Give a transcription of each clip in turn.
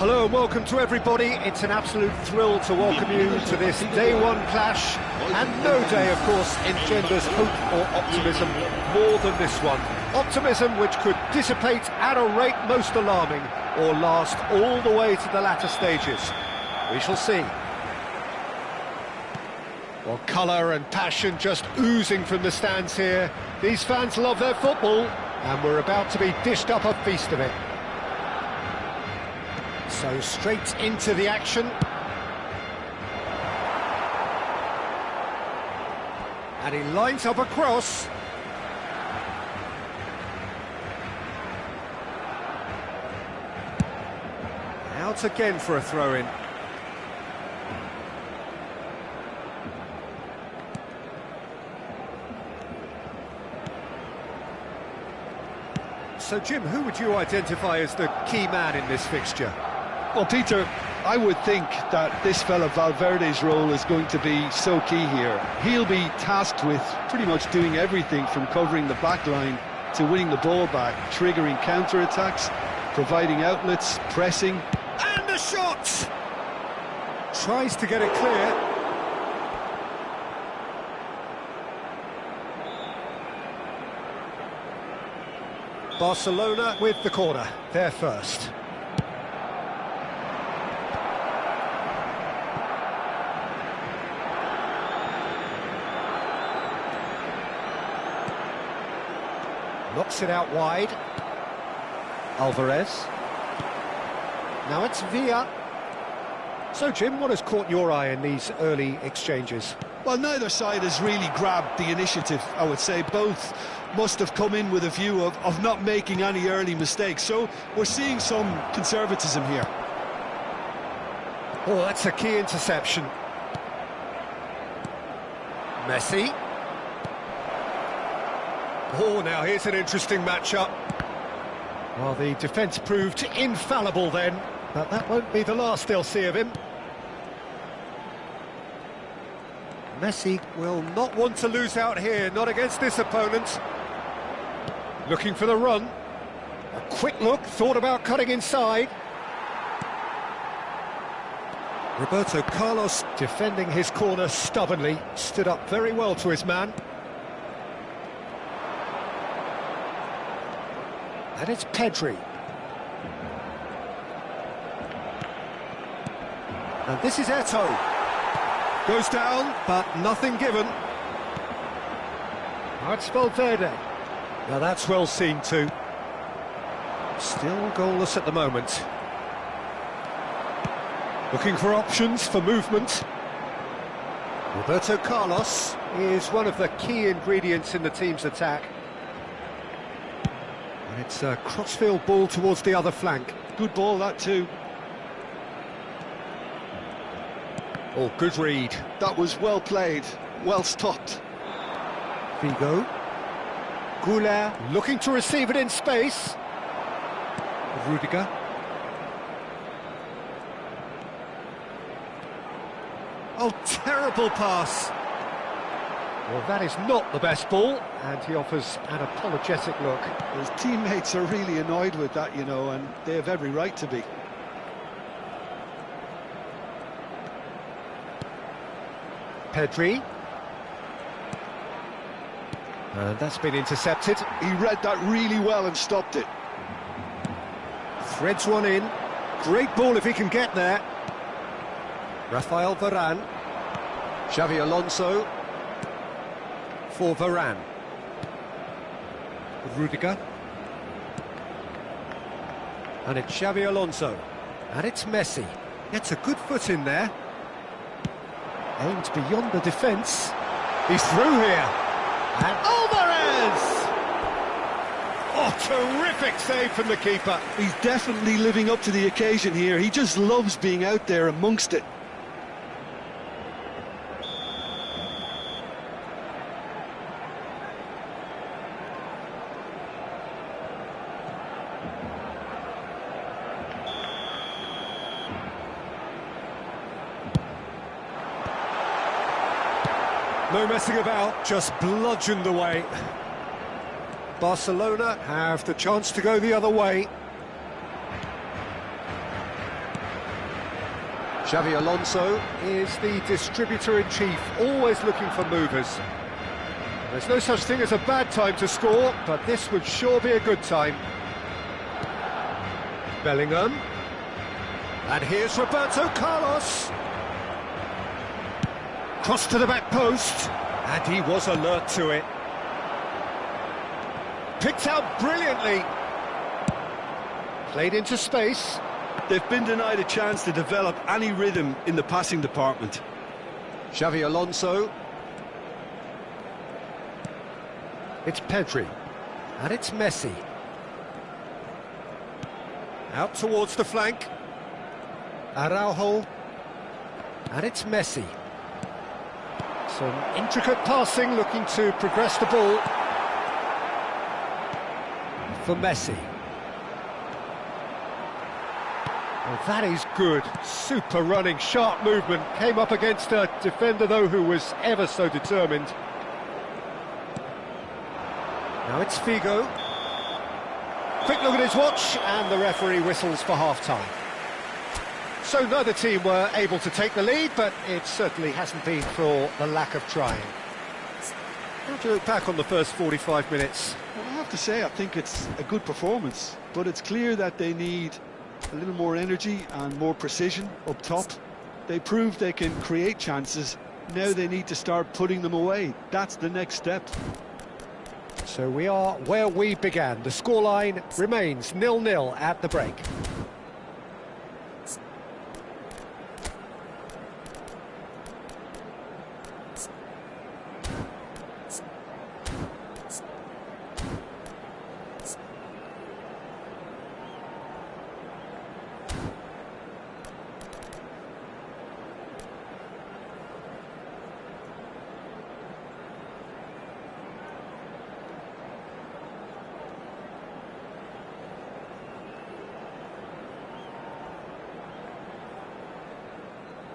Hello and welcome to everybody. It's an absolute thrill to welcome you to this day one clash, and no day, of course, engenders hope or optimism more than this one. Optimism which could dissipate at a rate most alarming, or last all the way to the latter stages. We shall see. Well, colour and passion just oozing from the stands here. These fans love their football, and we're about to be dished up a feast of it. So straight into the action. And he lines up a cross. Out again for a throw-in. So, Jim, who would you identify as the key man in this fixture? Well, Peter, I would think that this fella Valverde's role is going to be so key here. He'll be tasked with pretty much doing everything from covering the back line to winning the ball back, triggering counter-attacks, providing outlets, pressing. And a shot! Tries to get it clear. Barcelona with the corner, they're first. Knocks it out wide. Alvarez. Now it's Villa. So, Jim, what has caught your eye in these early exchanges? Well, neither side has really grabbed the initiative, I would say. Both must have come in with a view of not making any early mistakes. So we're seeing some conservatism here. Oh, that's a key interception. Messi. Oh, now here's an interesting matchup. Well, the defence proved infallible then, but that won't be the last they'll see of him. Messi will not want to lose out here, not against this opponent. Looking for the run. A quick look, thought about cutting inside. Roberto Carlos defending his corner stubbornly, stood up very well to his man. And it's Pedri. And this is Eto'o. Goes down, but nothing given. Now it's Valverde. Now that's well seen too. Still goalless at the moment. Looking for options for movement. Roberto Carlos is one of the key ingredients in the team's attack. And it's a crossfield ball towards the other flank. Good ball, that too. Oh, good read. That was well played, well stopped. Figo. Goulart looking to receive it in space. Rudiger. Oh, terrible pass. Well, that is not the best ball, and he offers an apologetic look. His teammates are really annoyed with that, you know, and they have every right to be. Pedri. And that's been intercepted. He read that really well and stopped it. Threads one in. Great ball if he can get there. Rafael Varane. Xavi Alonso. For Varane. Rudiger. And it's Xavi Alonso. And it's Messi. Gets a good foot in there. Aimed beyond the defence. He's through here. And Alvarez! Oh, terrific save from the keeper. He's definitely living up to the occasion here. He just loves being out there amongst it. No messing about, just bludgeoned away. Barcelona have the chance to go the other way. Xavi Alonso is the distributor-in-chief, always looking for movers. There's no such thing as a bad time to score, but this would sure be a good time. Bellingham. And here's Roberto Carlos. Cross to the back post, and he was alert to it. Picked out brilliantly. Played into space. They've been denied a chance to develop any rhythm in the passing department. Xavi Alonso. It's Pedri. And it's Messi. Out towards the flank. Araujo. And it's Messi. Some intricate passing, looking to progress the ball. For Messi. Well, that is good. Super running, sharp movement. Came up against a defender, though, who was ever so determined. Now it's Figo. Quick look at his watch, and the referee whistles for half-time. So neither team were able to take the lead, but it certainly hasn't been for the lack of trying. How do you look back on the first 45 minutes? Well, I have to say, I think it's a good performance, but it's clear that they need a little more energy and more precision up top. They proved they can create chances. Now they need to start putting them away. That's the next step. So we are where we began. The scoreline remains 0-0 at the break.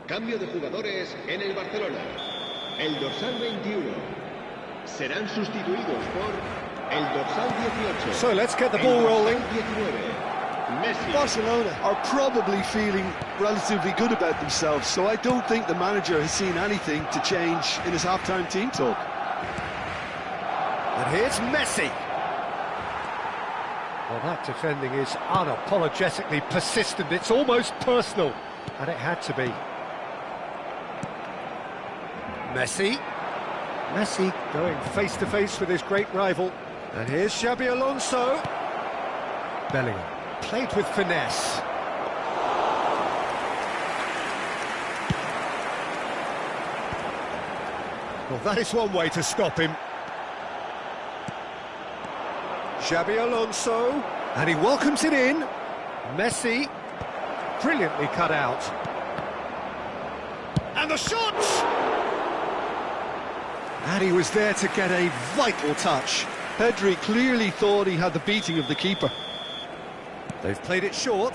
Cambio de jugadores en el Barcelona. El dorsal 21 serán sustituidos por el dorsal 18. So let's get the ball rolling. 19, Messi. Barcelona are probably feeling relatively good about themselves, so I don't think the manager has seen anything to change in his half-time team talk. And here's Messi. Well, that defending is unapologetically persistent. It's almost personal, and it had to be. Messi. Messi going face-to-face with his great rival. And here's Xabi Alonso. Bellingham. Played with finesse. Well, that is one way to stop him. Xabi Alonso. And he welcomes it in. Messi. Brilliantly cut out. And the shot! And he was there to get a vital touch. Pedri clearly thought he had the beating of the keeper. They've played it short.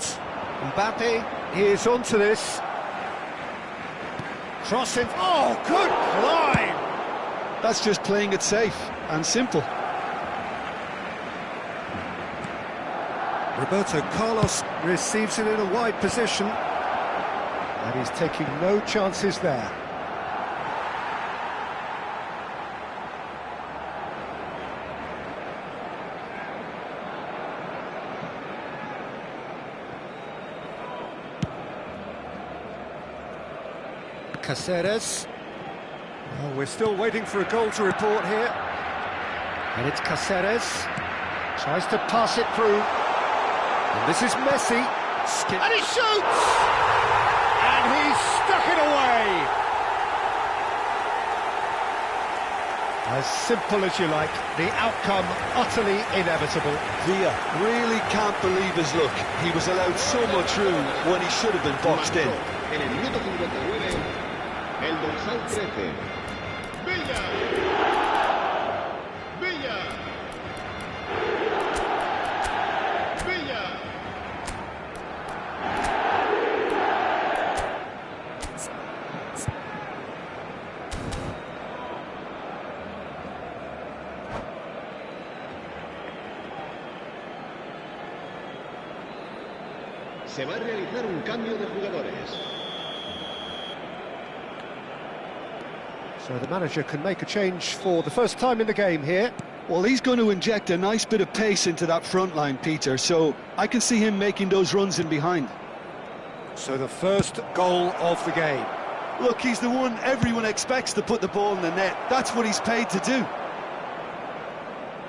Mbappe is onto this. Crossing. Oh, good climb! That's just playing it safe and simple. Roberto Carlos receives it in a wide position. And he's taking no chances there. Caceres. Oh, we're still waiting for a goal to report here. And it's Caceres. Tries to pass it through. And this is Messi. And he shoots! And he's stuck it away! As simple as you like, the outcome utterly inevitable. Villa really can't believe his luck. He was allowed so much room when he should have been boxed in. En el minuto 59, el dorsal 13. Villa. Villa. Villa. Se va a realizar un cambio de jugadores. So the manager can make a change for the first time in the game here. Well, he's going to inject a nice bit of pace into that front line, Peter, so I can see him making those runs in behind. So the first goal of the game. Look, he's the one everyone expects to put the ball in the net. That's what he's paid to do.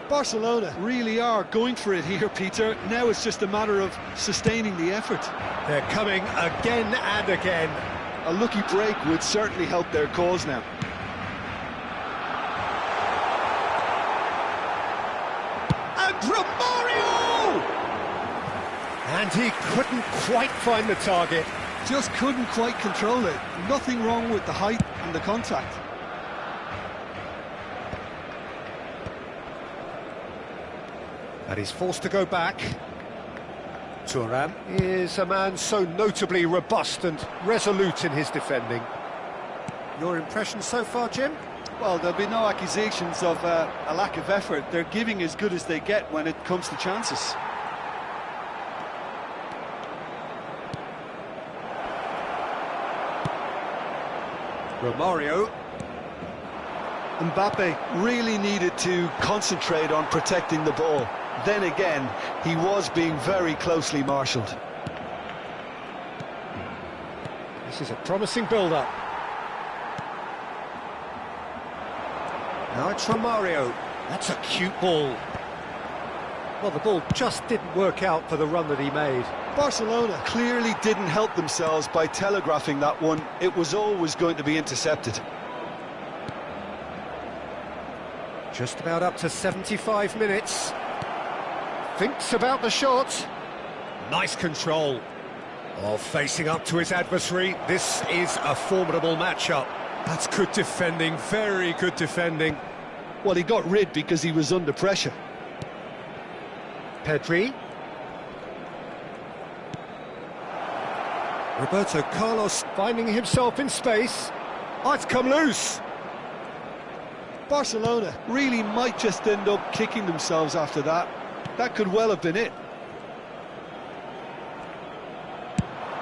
Barcelona really are going for it here, Peter. Now it's just a matter of sustaining the effort. They're coming again and again. A lucky break would certainly help their cause now. And Romario! And he couldn't quite find the target. Just couldn't quite control it. Nothing wrong with the height and the contact. And he's forced to go back. Thuram is a man so notably robust and resolute in his defending. Your impression so far, Jim? Well, there'll be no accusations of a lack of effort. They're giving as good as they get when it comes to chances. Romario. Mbappe really needed to concentrate on protecting the ball. Then again, he was being very closely marshalled. This is a promising build-up. Now it's Romario. That's a cute ball. Well, the ball just didn't work out for the run that he made. Barcelona clearly didn't help themselves by telegraphing that one. It was always going to be intercepted. Just about up to 75 minutes. Thinks about the shot. Nice control. Oh, facing up to his adversary. This is a formidable matchup. That's good defending, very good defending. Well, he got rid because he was under pressure. Pedri. Roberto Carlos finding himself in space. Oh, it's come loose. Barcelona really might just end up kicking themselves after that. That could well have been it.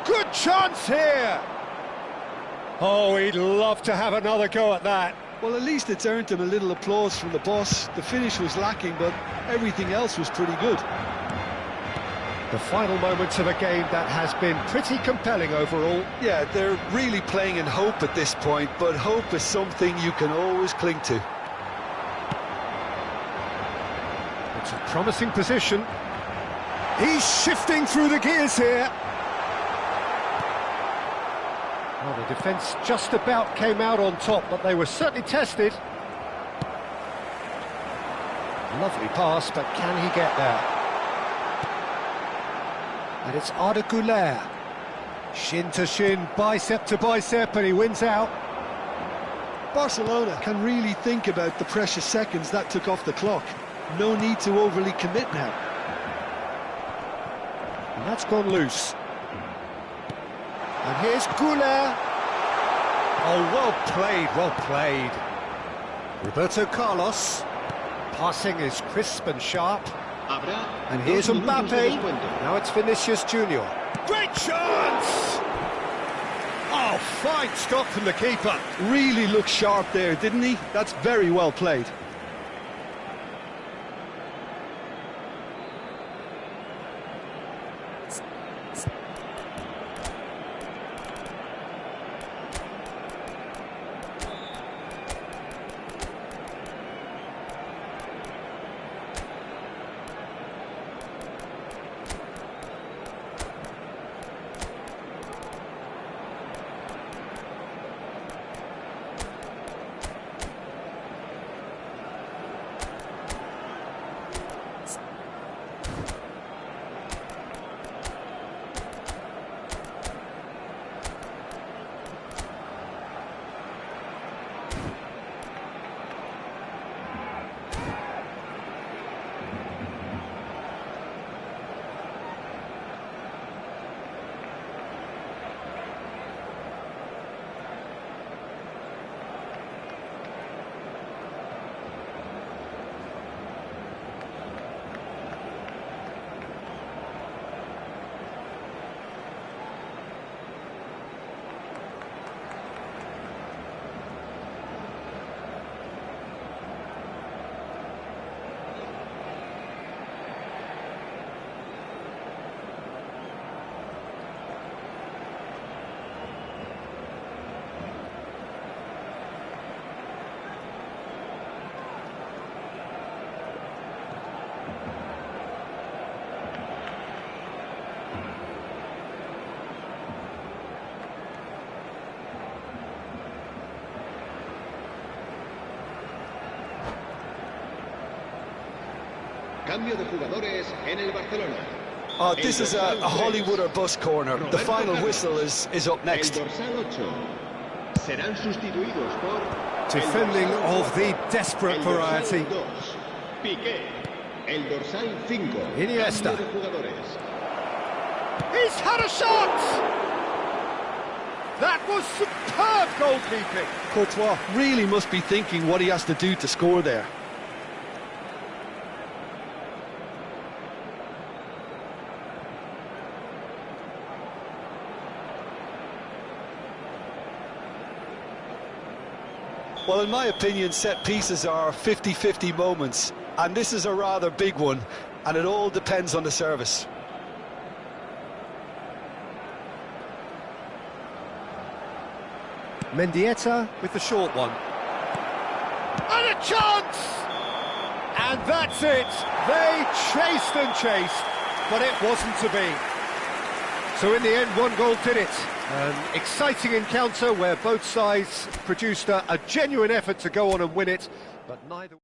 Good chance here! Oh, he'd love to have another go at that. Well, at least it's earned him a little applause from the boss. The finish was lacking, but everything else was pretty good. The final moments of a game that has been pretty compelling overall. Yeah, they're really playing in hope at this point, but hope is something you can always cling to. It's a promising position. He's shifting through the gears here. Well, the defence just about came out on top, but they were certainly tested. Lovely pass, but can he get there? And it's Arda Güler. Shin to shin, bicep to bicep, and he wins out. Barcelona can really think about the precious seconds that took off the clock. No need to overly commit now. And that's gone loose. And here's Güler. Oh, well played, well played. Roberto Carlos. Passing is crisp and sharp. And here's Mbappe. Now it's Vinicius Junior. Great chance! Oh, fine stop from the keeper. Really looked sharp there, didn't he? That's very well played. Cambio de jugadores en el Barcelona. Oh, this is a Hollywood or bus corner. The final whistle is up next. El dorsal 8. Serán sustituidos por... Defending of the desperate variety. 2. Piqué. El dorsal 5. Iniesta. Cambio de jugadores. He's had a shot! That was superb goalkeeping. Courtois really must be thinking what he has to do to score there. Well, in my opinion, set pieces are 50-50 moments, and this is a rather big one, and it all depends on the service. Mendieta with the short one. And a chance! And that's it. They chased and chased, but it wasn't to be. So in the end, one goal did it. An exciting encounter where both sides produced a genuine effort to go on and win it, but neither...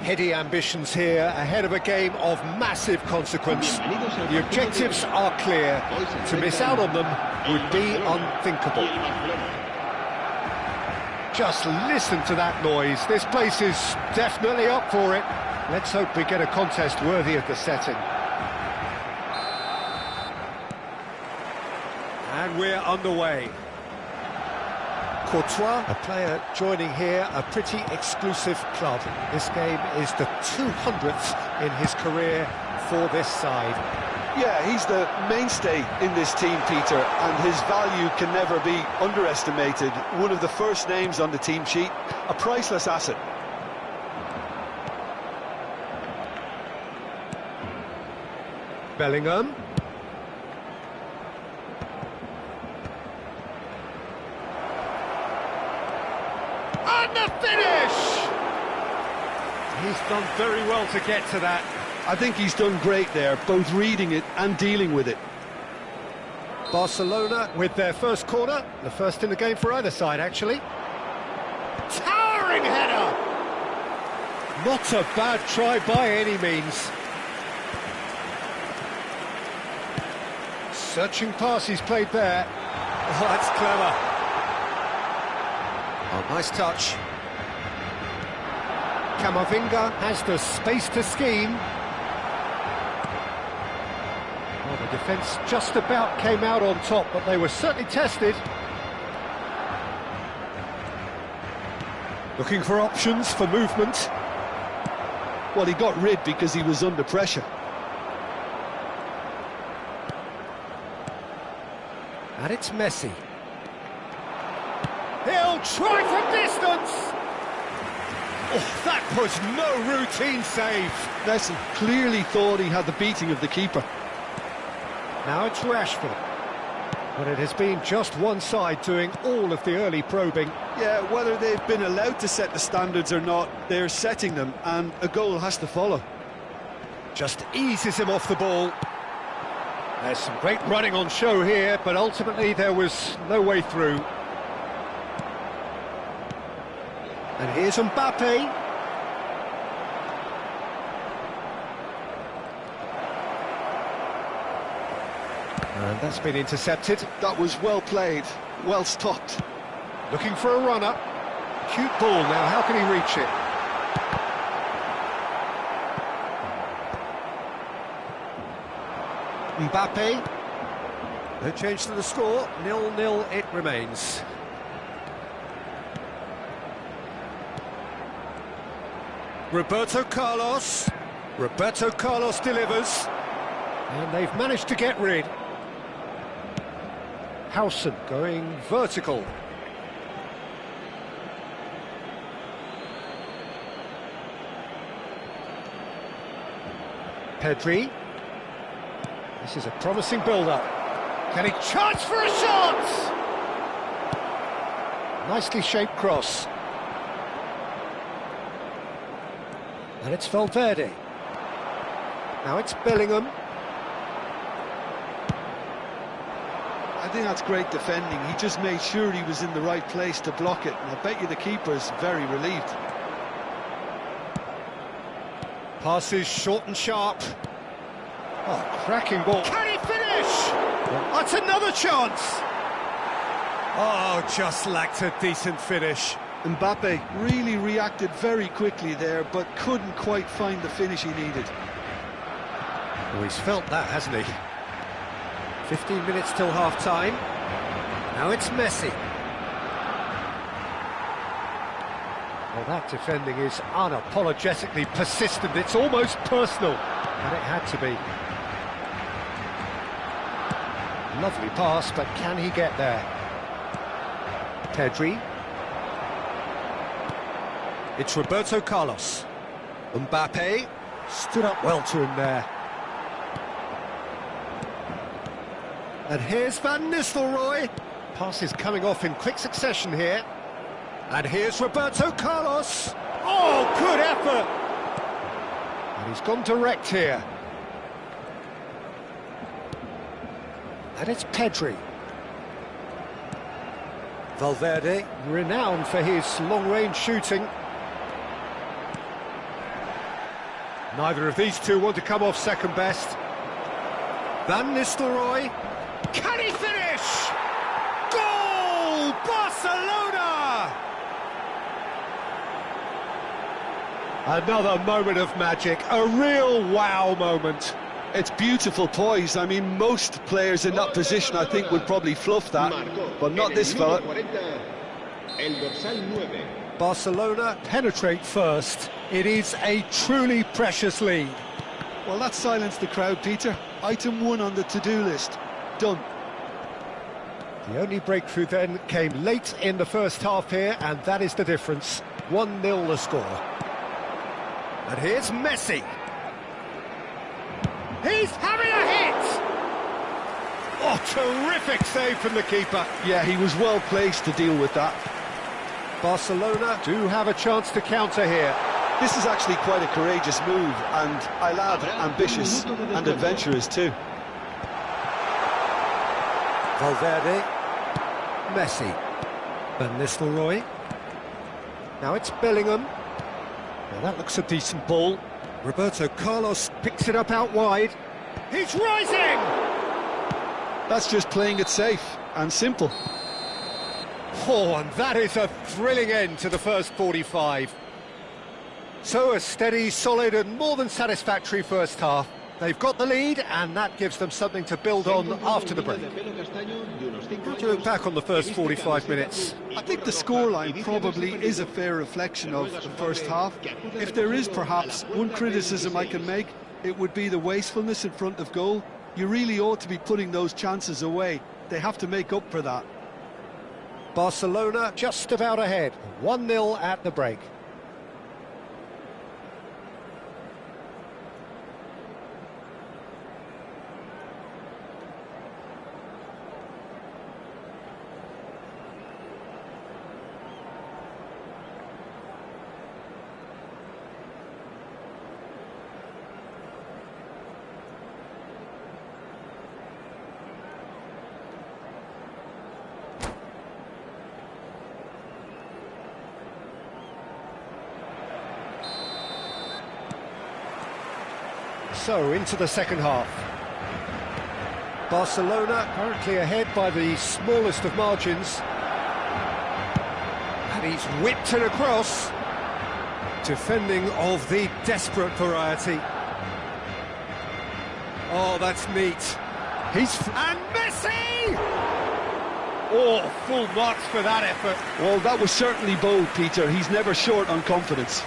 Heady ambitions here, ahead of a game of massive consequence. The objectives are clear. To miss out on them would be unthinkable. Just listen to that noise. This place is definitely up for it. Let's hope we get a contest worthy of the setting. And we're underway. Courtois, a player joining here, a pretty exclusive club. This game is the 200th in his career for this side. Yeah, he's the mainstay in this team, Peter, and his value can never be underestimated. One of the first names on the team sheet, a priceless asset. Bellingham. And the finish! He's done very well to get to that. I think he's done great there, both reading it and dealing with it. Barcelona with their first corner, the first in the game for either side, actually. Towering header! Not a bad try by any means. Searching pass he's played there. Oh, that's clever. Oh, nice touch. Camavinga has the space to scheme. Well, the defence just about came out on top, but they were certainly tested. Looking for options for movement. Well, he got rid because he was under pressure. And it's Messi. He'll try from distance! Oh, that was no routine save. Messi clearly thought he had the beating of the keeper. Now it's Rashford. But it has been just one side doing all of the early probing. Yeah, whether they've been allowed to set the standards or not, they're setting them, and a goal has to follow. Just eases him off the ball. There's some great running on show here, but ultimately there was no way through. And here's Mbappe. And that's been intercepted. That was well played, well stopped. Looking for a run-up. Cute ball now, how can he reach it? Mbappe. No change to the score, 0-0 it remains. Roberto Carlos. Roberto Carlos delivers. And they've managed to get rid. Howson going vertical. Pedri. This is a promising build-up. Can he charge for a shot? Nicely shaped cross. And it's Valverde. Now it's Bellingham. I think that's great defending. He just made sure he was in the right place to block it, and I bet you the keeper's very relieved. Passes short and sharp. Oh, cracking ball. Can he finish? That's another chance. Oh, just lacked a decent finish. Mbappe really reacted very quickly there, but couldn't quite find the finish he needed. Oh, he's felt that, hasn't he? 15 minutes till half-time. Now it's Messi. Well, that defending is unapologetically persistent. It's almost personal, and it had to be. Lovely pass, but can he get there? Pedri. It's Roberto Carlos. Mbappe stood up well to him there. And here's Van Nistelrooy. Pass is coming off in quick succession here. And here's Roberto Carlos. Oh, good effort! And he's gone direct here. And it's Pedri. Valverde, renowned for his long-range shooting. Neither of these two want to come off second best. Van Nistelrooy. Can he finish? Goal! Barcelona! Another moment of magic, a real wow moment. It's beautiful poise. I mean, most players in that position, I think, would probably fluff that, but not this fella. Barcelona penetrate first. It is a truly precious lead. Well, that silenced the crowd, Peter. Item 1 on the to-do list. Done. The only breakthrough then came late in the first half here, and that is the difference. 1-0 the score. And here's Messi. He's having a hit! Oh, terrific save from the keeper. Yeah, he was well placed to deal with that. Barcelona do have a chance to counter here. This is actually quite a courageous move, and I'll add ambitious and adventurous too. Valverde, Messi, Van Nistelrooy. Now it's Bellingham. Now that looks a decent ball. Roberto Carlos picks it up out wide. He's rising! That's just playing it safe and simple. Oh, and that is a thrilling end to the first 45. So a steady, solid and more than satisfactory first half. They've got the lead and that gives them something to build on after the break. How do you look back on the first 45 minutes? I think the scoreline probably is a fair reflection of the first half. If there is perhaps one criticism I can make, it would be the wastefulness in front of goal. You really ought to be putting those chances away. They have to make up for that. Barcelona just about ahead, 1-0 at the break. So, into the second half. Barcelona currently ahead by the smallest of margins. And he's whipped it across. Defending of the desperate variety. Oh, that's neat. And Messi! Oh, full marks for that effort. Well, that was certainly bold, Peter. He's never short on confidence.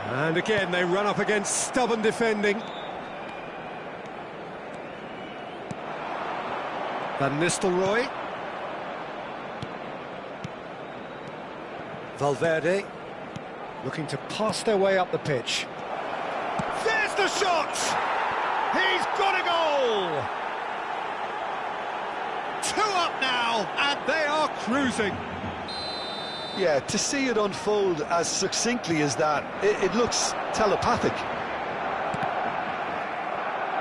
And again, they run up against stubborn defending. Van Nistelrooy. Valverde. Looking to pass their way up the pitch. There's the shot! He's got a goal! 2 up now, and they are cruising. Yeah, to see it unfold as succinctly as that, it looks telepathic.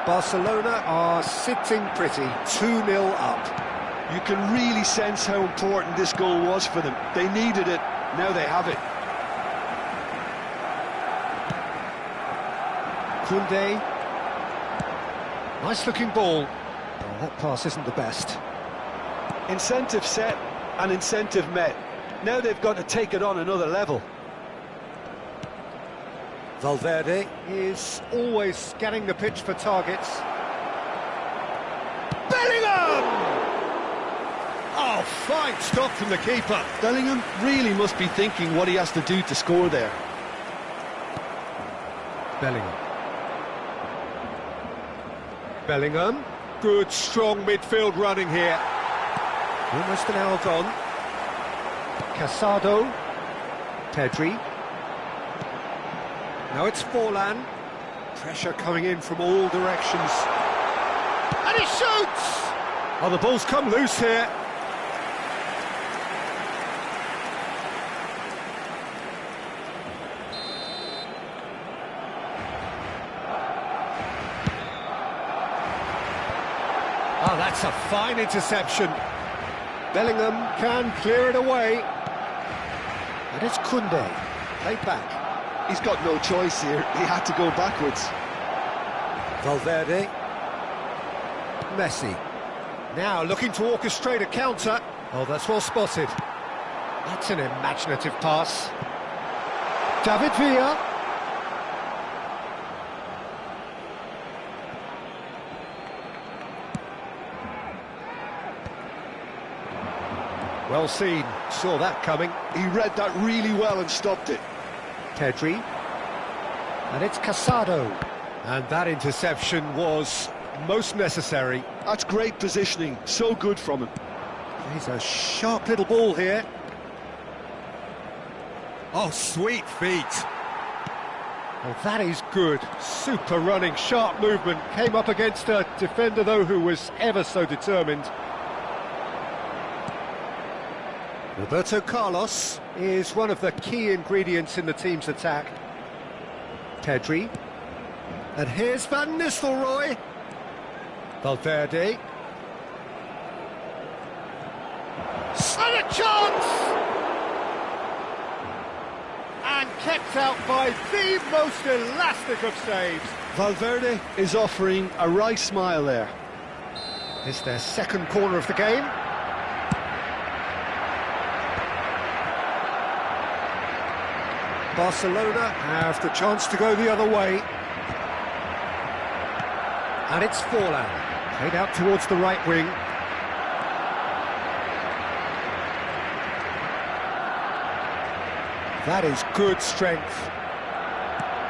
Barcelona are sitting pretty, 2-0 up. You can really sense how important this goal was for them. They needed it, now they have it. Koundé. Nice looking ball. Oh, that pass isn't the best. Incentive set and incentive met. Now they've got to take it on another level. Valverde is always scanning the pitch for targets. Bellingham! Oh, fine stop from the keeper. Bellingham really must be thinking what he has to do to score there. Bellingham. Good, strong midfield running here. Almost an hour gone. Casado, Pedri. Now it's Forlan. Pressure coming in from all directions. And he shoots! Oh, the ball's come loose here. Oh, that's a fine interception. Bellingham can clear it away. And it's Koundé, played back. He's got no choice here, he had to go backwards. Valverde. Messi. Now looking to orchestrate a counter. Oh, that's well spotted. That's an imaginative pass. David Villa. Well seen, saw that coming. He read that really well and stopped it. Pedri. And it's Casado. And that interception was most necessary. That's great positioning, so good from him. He's a sharp little ball here. Oh, sweet feet. Well, that is good. Super running, sharp movement. Came up against a defender, though, who was ever so determined. Roberto Carlos is one of the key ingredients in the team's attack. Pedri. And here's Van Nistelrooy. Valverde. And a chance! And kept out by the most elastic of saves. Valverde is offering a wry smile there. It's their second corner of the game. Barcelona have the chance to go the other way. And it's Forlan, played out towards the right wing. That is good strength.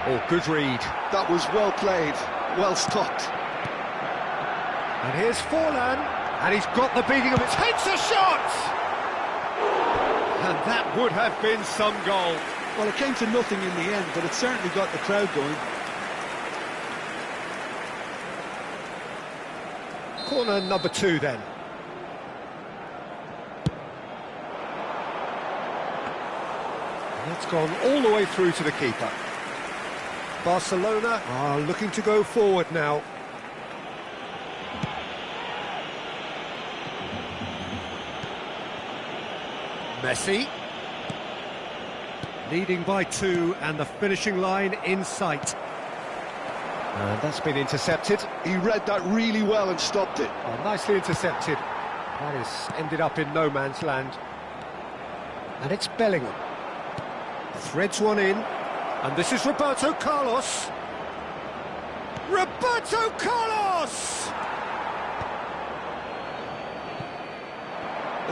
Oh, good read. That was well played, well stopped. And here's Forlan, and he's got the beating of it. Takes a shot! And that would have been some goal. Well, it came to nothing in the end, but it certainly got the crowd going. Corner number 2 then. And that's gone all the way through to the keeper. Barcelona are looking to go forward now. Messi. Leading by 2 and the finishing line in sight. And that's been intercepted. He read that really well and stopped it. Oh, nicely intercepted. That has ended up in no man's land. And it's Bellingham. Threads one in. And this is Roberto Carlos. Roberto Carlos!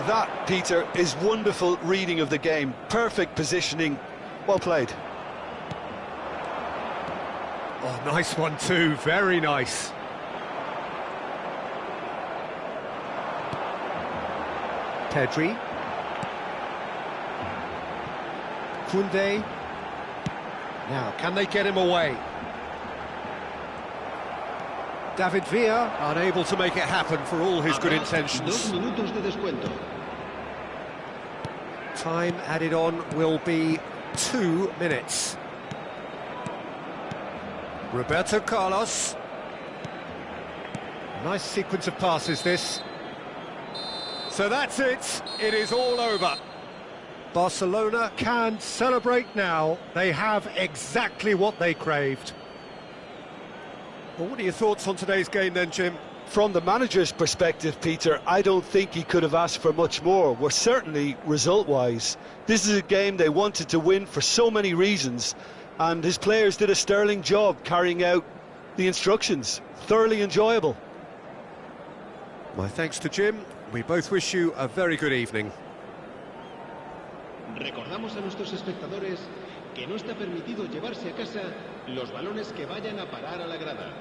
That, Peter, is wonderful reading of the game. Perfect positioning. Well played. Oh, nice one too. Very nice. Pedri. Koundé. Now, can they get him away? David Villa unable to make it happen for all his good intentions. 2 minutos de descuento. Time added on will be 2 minutes. Roberto Carlos. Nice sequence of passes, this. So that's it. It is all over. Barcelona can celebrate now. They have exactly what they craved. Well, what are your thoughts on today's game then, Jim? From the manager's perspective, Peter, I don't think he could have asked for much more. Well, certainly result-wise. This is a game they wanted to win for so many reasons, and his players did a sterling job carrying out the instructions. Thoroughly enjoyable. My thanks to Jim. We both wish you a very good evening. Recordamos a nuestros espectadores que no está permitido llevarse a casa los balones que vayan a parar a la grada.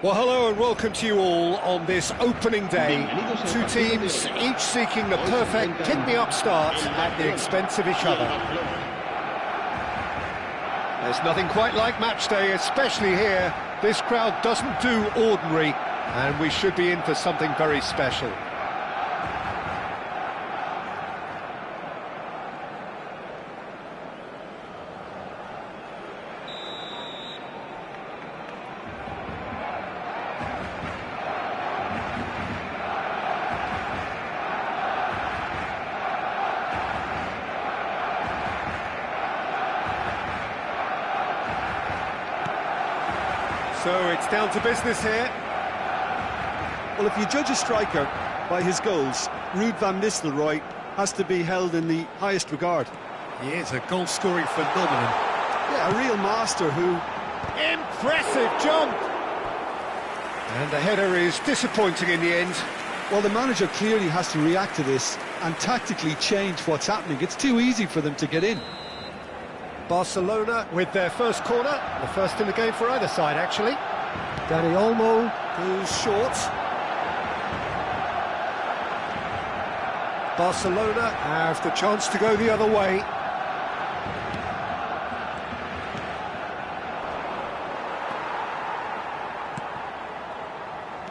Well, hello and welcome to you all on this opening day. Two teams, each seeking the perfect pick-me-up start at the expense of each other. There's nothing quite like match day, especially here. This crowd doesn't do ordinary, and we should be in for something very special. So it's down to business here. Well, if you judge a striker by his goals, Ruud van Nistelrooy has to be held in the highest regard. He is a goal-scoring phenomenon. Yeah, a real master who... Impressive jump! And the header is disappointing in the end. Well, the manager clearly has to react to this and tactically change what's happening. It's too easy for them to get in. Barcelona with their first corner, the first in the game for either side, actually. Dani Olmo goes short. Barcelona have the chance to go the other way.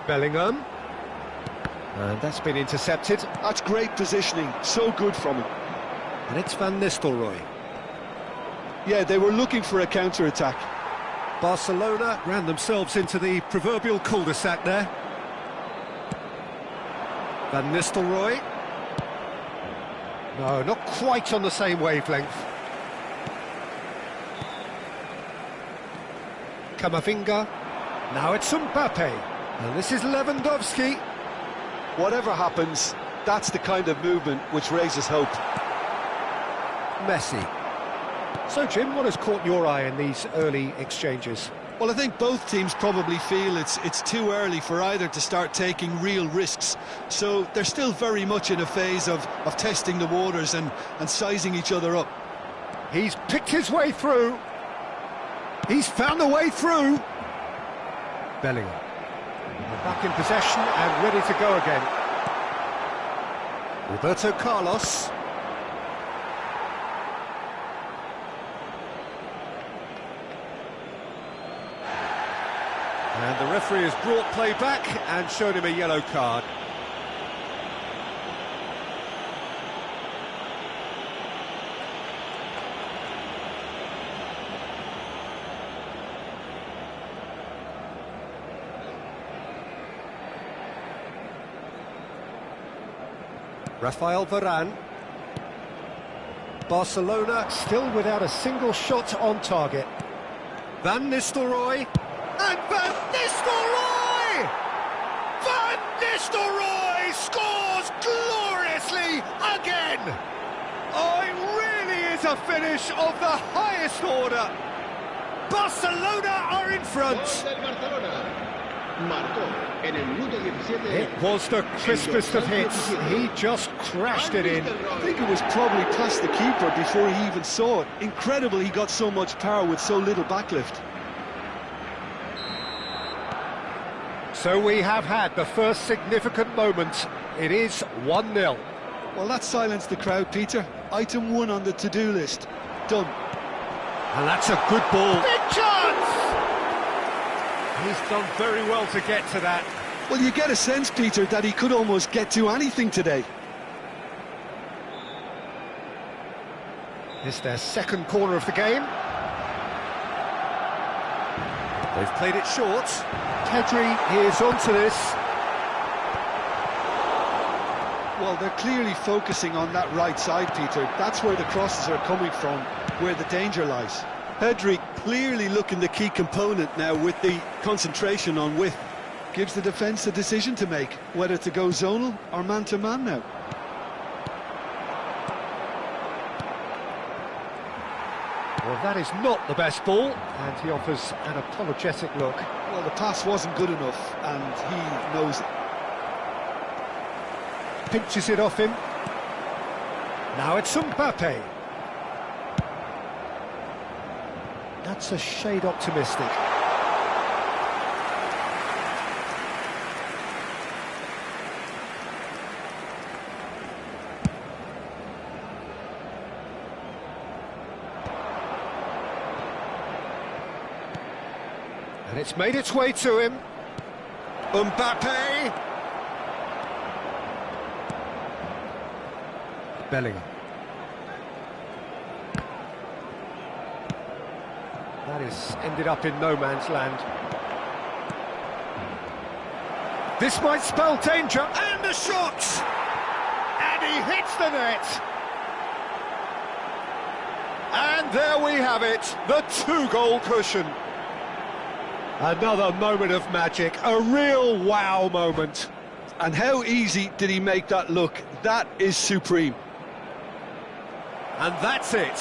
Bellingham. And that's been intercepted. That's great positioning, so good from him. And it's Van Nistelrooy. Yeah, they were looking for a counter-attack. Barcelona ran themselves into the proverbial cul-de-sac there. Van Nistelrooy. No, not quite on the same wavelength. Camavinga. Now it's Mbappe. And this is Lewandowski. Whatever happens, that's the kind of movement which raises hope. Messi. So, Jim, what has caught your eye in these early exchanges? Well, I think both teams probably feel it's too early for either to start taking real risks. So they're still very much in a phase of testing the waters and sizing each other up. He's picked his way through. He's found the way through. Bellingham. Back in possession and ready to go again. Roberto Carlos. And the referee has brought play back and shown him a yellow card. Rafael Varane. Barcelona still without a single shot on target. Van Nistelrooy. And Van Nistelrooy! Van Nistelrooy scores gloriously again! Oh, it really is a finish of the highest order. Barcelona are in front. It was the crispest of hits. He just crashed it in. I think it was probably past the keeper before he even saw it. Incredible he got so much power with so little backlift. So we have had the first significant moment. It is 1-0. Well, that silenced the crowd, Peter. Item 1 on the to-do list. Done. And that's a good ball. Big chance! He's done very well to get to that. Well, you get a sense, Peter, that he could almost get to anything today. It's their second corner of the game. They've played it short. Pedri is onto this. Well, they're clearly focusing on that right side, Peter. That's where the crosses are coming from, where the danger lies. Pedri clearly looking the key component now with the concentration on width. Gives the defence a decision to make, whether to go zonal or man-to-man now. Well, that is not the best ball, and he offers an apologetic look. Well, the pass wasn't good enough, and he knows it. Pinches it off him. Now it's Mbappe. That's a shade optimistic. And it's made its way to him. Mbappe. Bellingham. That is ended up in no man's land. This might spell danger, and the shot! And he hits the net! And there we have it, the two-goal cushion. Another moment of magic, a real wow moment. And how easy did he make that look? That is supreme. And that's it.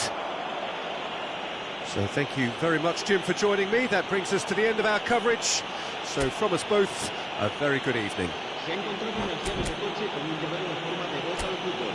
So thank you very much, Jim, for joining me. That brings us to the end of our coverage. So from us both, a very good evening. Se ha encontrado un anciano de coche con un llavero en forma de bota de fútbol.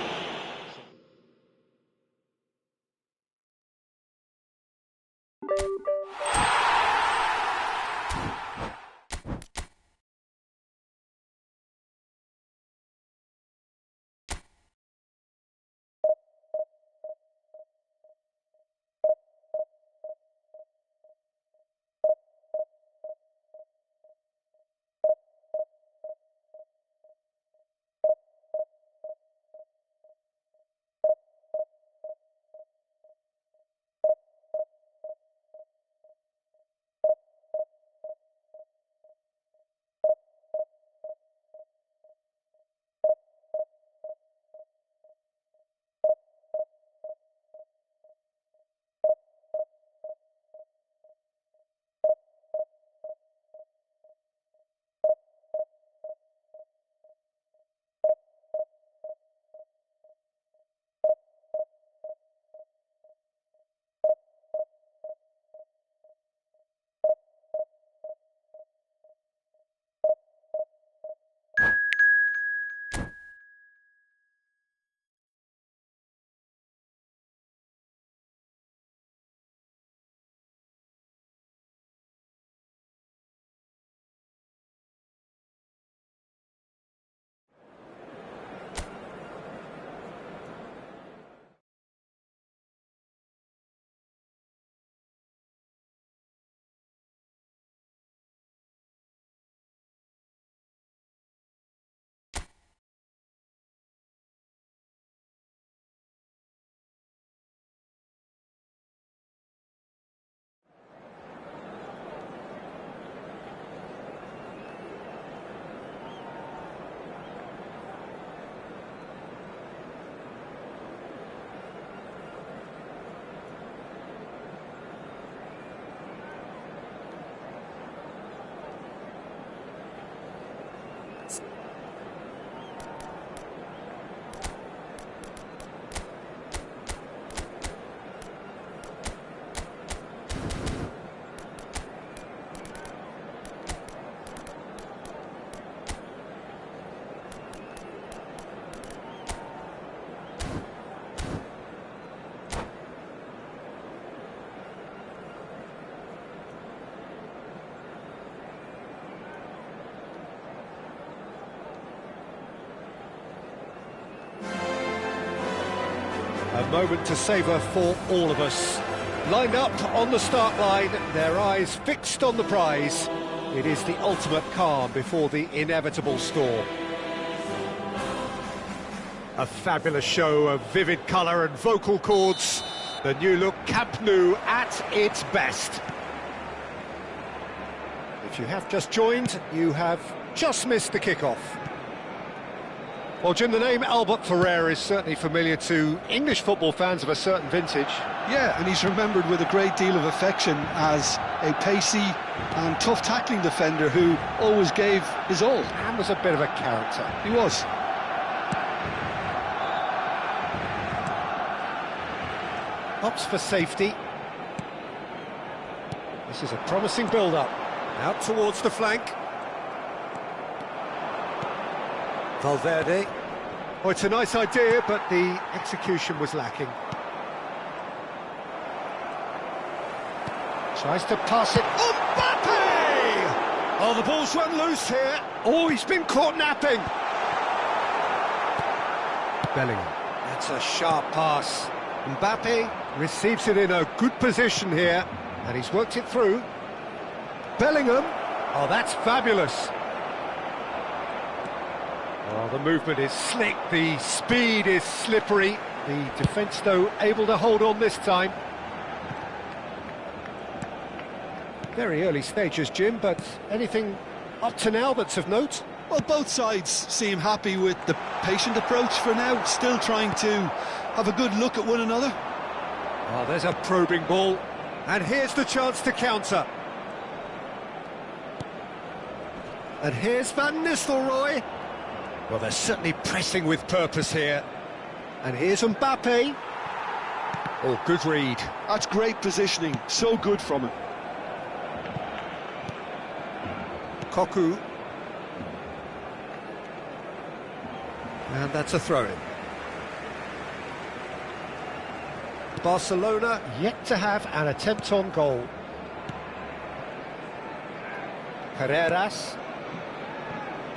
A moment to savour for all of us. Lined up on the start line, their eyes fixed on the prize. It is the ultimate calm before the inevitable storm. A fabulous show of vivid colour and vocal cords. The new look Camp Nou at its best. If you have just joined, you have just missed the kickoff. Well, Jim, the name Albert Ferrer is certainly familiar to English football fans of a certain vintage. Yeah, and he's remembered with a great deal of affection as a pacey and tough tackling defender who always gave his all. And was a bit of a character. He was. Opts for safety. This is a promising build-up. Out towards the flank. Valverde. Oh, it's a nice idea, but the execution was lacking. Tries to pass it. Mbappe! Oh, the ball's run loose here. Oh, he's been caught napping. Bellingham. That's a sharp pass. Mbappe receives it in a good position here, and he's worked it through. Bellingham. Oh, that's fabulous. Oh, the movement is slick, the speed is slippery. The defence, though, able to hold on this time. Very early stages, Jim, but anything up to now that's of note? Well, both sides seem happy with the patient approach for now, still trying to have a good look at one another. Oh, there's a probing ball, and here's the chance to counter. And here's Van Nistelrooy. Well, they're certainly pressing with purpose here. And here's Mbappe. Oh, good read. That's great positioning, so good from him. Cocu. And that's a throw-in. Barcelona yet to have an attempt on goal. Carreras.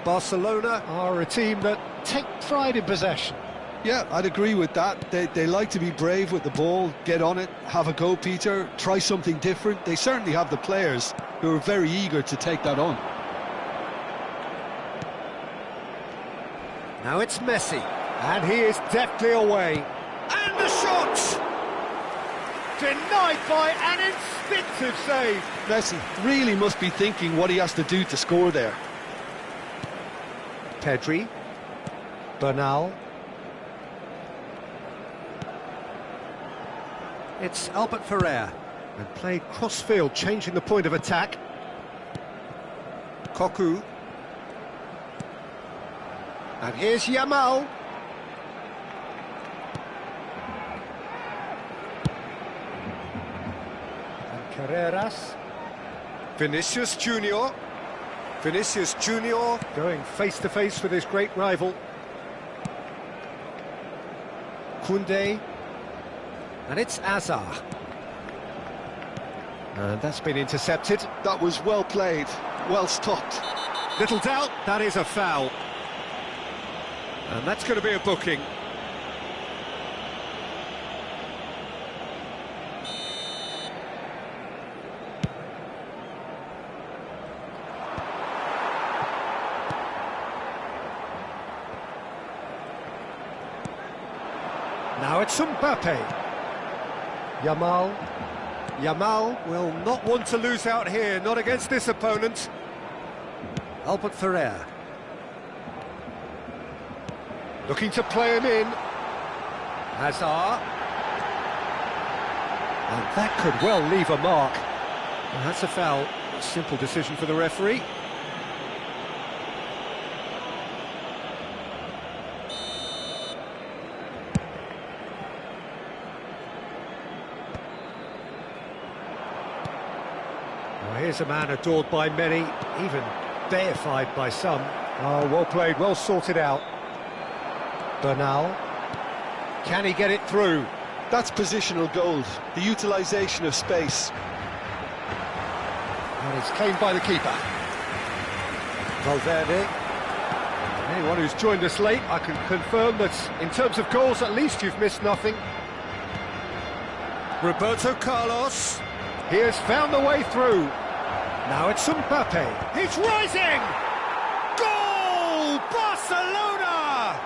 Barcelona are a team that take pride in possession. Yeah, I'd agree with that. They like to be brave with the ball, get on it, have a go, Peter, try something different. They certainly have the players who are very eager to take that on. Now it's Messi, and he is deftly away. And the shot! Denied by an instinctive save. Messi really must be thinking what he has to do to score there. Pedri. Bernal. It's Albert Ferrer, and played cross-field, changing the point of attack. Cocu. And here's Yamal. And Carreras. Vinicius Junior. Vinicius Junior going face-to-face with his great rival. Koundé. And it's Azar. And that's been intercepted. That was well played, well stopped. Little doubt, that is a foul. And that's going to be a booking. Now it's Mbappe. Yamal. Yamal will not want to lose out here, not against this opponent. Albert Ferrer. Looking to play him in. Hazard. And that could well leave a mark. And that's a foul. A simple decision for the referee. Well, here's a man adored by many, even deified by some. Oh, well played, well sorted out. Bernal. Can he get it through? That's positional gold, the utilisation of space. And it's claimed by the keeper. Valverde. Anyone who's joined us late, I can confirm that in terms of goals, at least you've missed nothing. Roberto Carlos. He has found the way through. Now it's Mbappe. He's rising! Goal! Barcelona!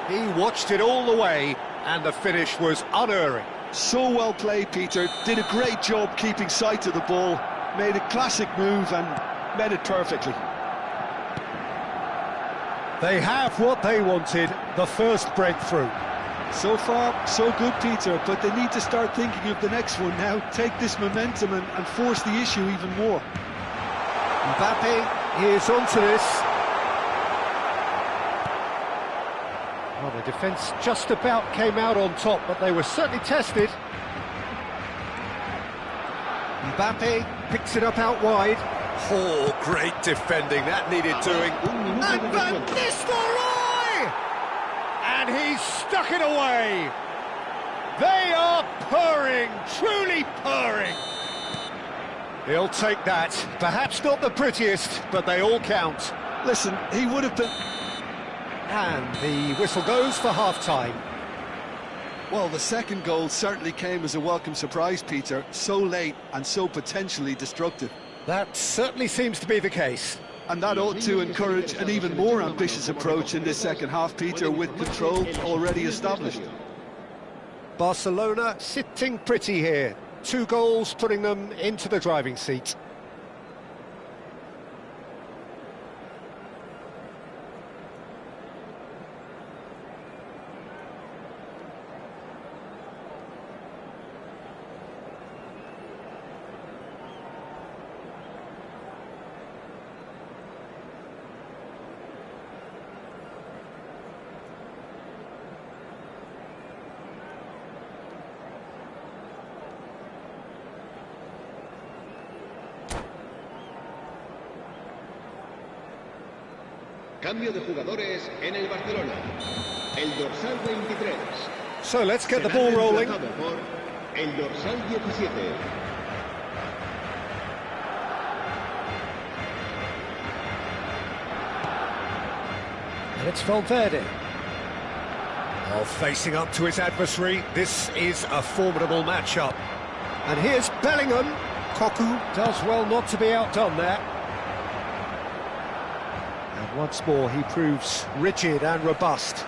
He watched it all the way, and the finish was unerring. So well played, Peter. Did a great job keeping sight of the ball. Made a classic move and met it perfectly. They have what they wanted, the first breakthrough. So far, so good, Peter, but they need to start thinking of the next one now. Take this momentum and force the issue even more. Mbappe is onto this. Well, the defence just about came out on top, but they were certainly tested. Mbappe picks it up out wide. Oh, great defending, that needed doing. And Van Nistelrooy! And he's stuck it away. They are purring, truly purring. He'll take that. Perhaps not the prettiest, but they all count. Listen, he would have been... And the whistle goes for half-time. Well, the second goal certainly came as a welcome surprise, Peter. So late and so potentially destructive. That certainly seems to be the case. And that ought to encourage an even more ambitious approach in this second half, Peter, with control already established. Barcelona sitting pretty here. 2 goals putting them into the driving seat. Cambio de jugadores en el Barcelona. El dorsal 23. So let's get the será ball rolling. reemplazado por el dorsal 17. And it's Valverde. Oh, facing up to his adversary, this is a formidable matchup. And here's Bellingham. Cocu does well not to be outdone there. And once more, he proves rigid and robust.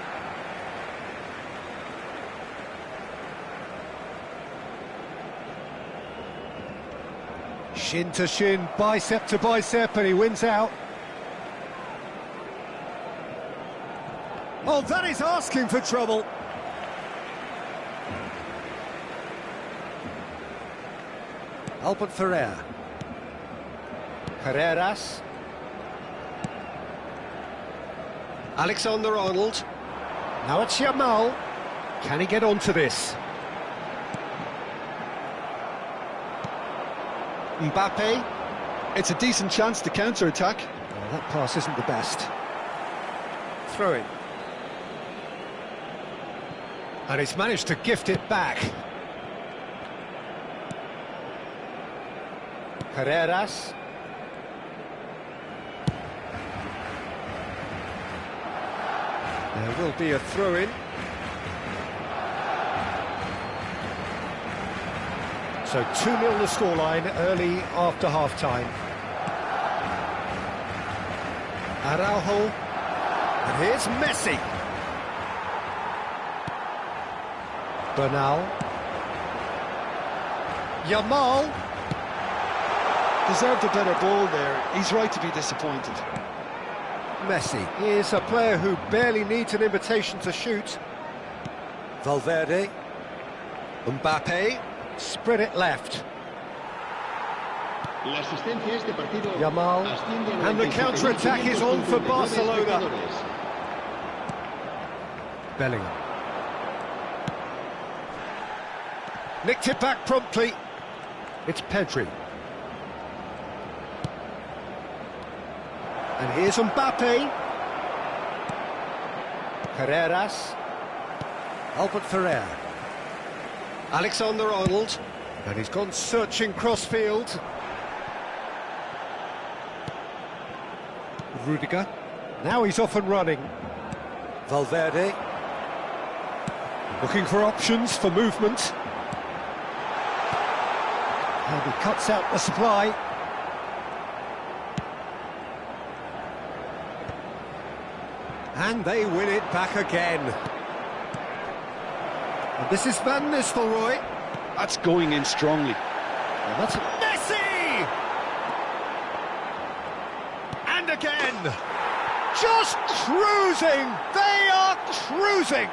Shin to shin, bicep to bicep, and he wins out. Oh, that is asking for trouble. Albert Ferrer. Carreras. Alexander-Arnold. Now it's Yamal. Can he get onto this? Mbappe. It's a decent chance to counter-attack. Oh, that pass isn't the best. Throw in. And he's managed to gift it back. Carreras. There will be a throw-in. So 2-0 the scoreline early after half-time. Araujo. And here's Messi. Bernal. Yamal. Deserved a better ball there. He's right to be disappointed. Messi is a player who barely needs an invitation to shoot. Valverde. Mbappe. Spread it left. La asistencia a este partido Yamal. asciende a And the 97 counter-attack is on for 559 Barcelona. espectadores. Bellingham. Nicked it back promptly. It's Pedri. And here's Mbappe. Carreras. Albert Ferrer. Alexander-Arnold. And he's gone searching cross-field. Rudiger. Now he's off and running. Valverde. Looking for options for movement. And he cuts out the supply. And they win it back again. And this is Van Nistelrooy. That's going in strongly. And that's Messi! And again! Just cruising! They are cruising!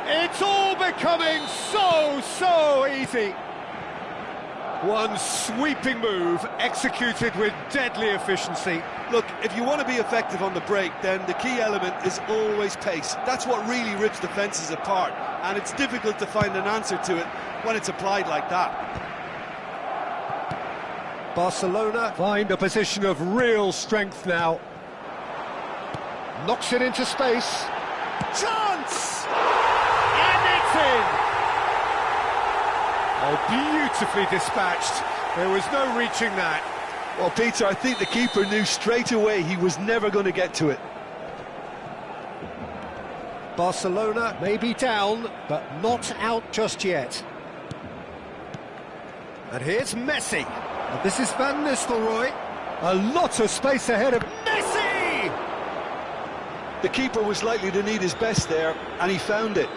It's all becoming so easy. One sweeping move executed with deadly efficiency. Look, if you want to be effective on the break, then the key element is always pace. That's what really rips defences apart, and it's difficult to find an answer to it when it's applied like that. Barcelona find a position of real strength now. Knocks it into space. Chance! And it's in! Oh, beautifully dispatched. There was no reaching that. Well, Peter, I think the keeper knew straight away he was never going to get to it. Barcelona may be down, but not out just yet. And here's Messi. And this is Van Nistelrooy. A lot of space ahead of Messi! The keeper was likely to need his best there, and he found it.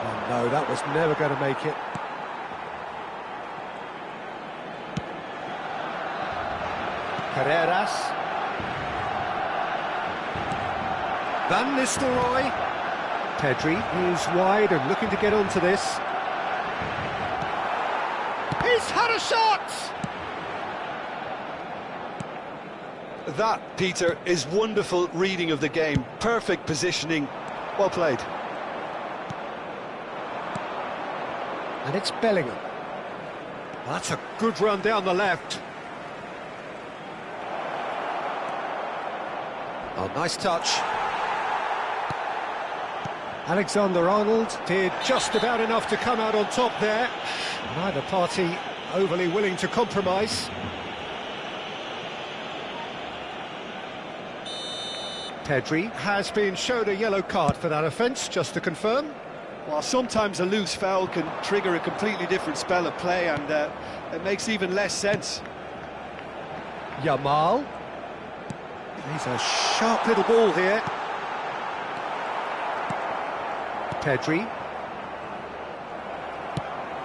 Oh no, that was never going to make it. Carreras. Van Nistelrooy. Pedri is wide and looking to get onto this. He's had a shot! That, Peter, is wonderful reading of the game. Perfect positioning. Well played. And it's Bellingham. That's a good run down the left. Oh, nice touch. Alexander-Arnold did just about enough to come out on top there. Neither party overly willing to compromise. Pedri has been shown a yellow card for that offence, just to confirm. Well, sometimes a loose foul can trigger a completely different spell of play, and it makes even less sense. Yamal. He's a sharp little ball here. Pedri.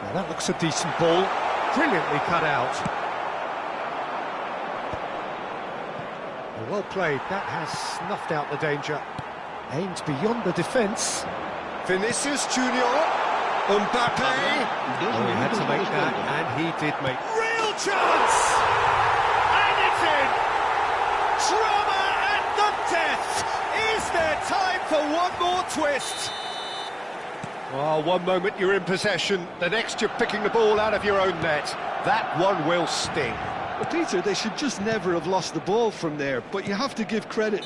Now that looks a decent ball. Brilliantly cut out. Well played. That has snuffed out the danger. Aimed beyond the defence. Vinicius Junior. Mbappe. Oh, he had to make that, and he did make. Real chance! And it's in! Drama at the death! Is there time for one more twist? Well, one moment you're in possession, the next you're picking the ball out of your own net. That one will sting. Well, Peter, they should just never have lost the ball from there, but you have to give credit.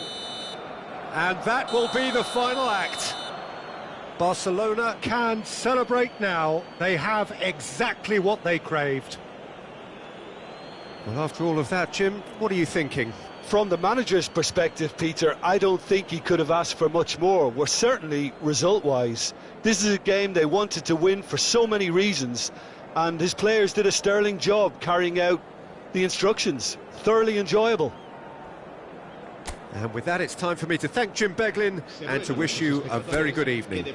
And that will be the final act. Barcelona can celebrate now. They have exactly what they craved. Well, after all of that, Jim, what are you thinking? From the manager's perspective, Peter, I don't think he could have asked for much more. Well, certainly result-wise. This is a game they wanted to win for so many reasons, and his players did a sterling job carrying out the instructions. Thoroughly enjoyable. And with that, it's time for me to thank Jim Beglin and to wish you a very good evening.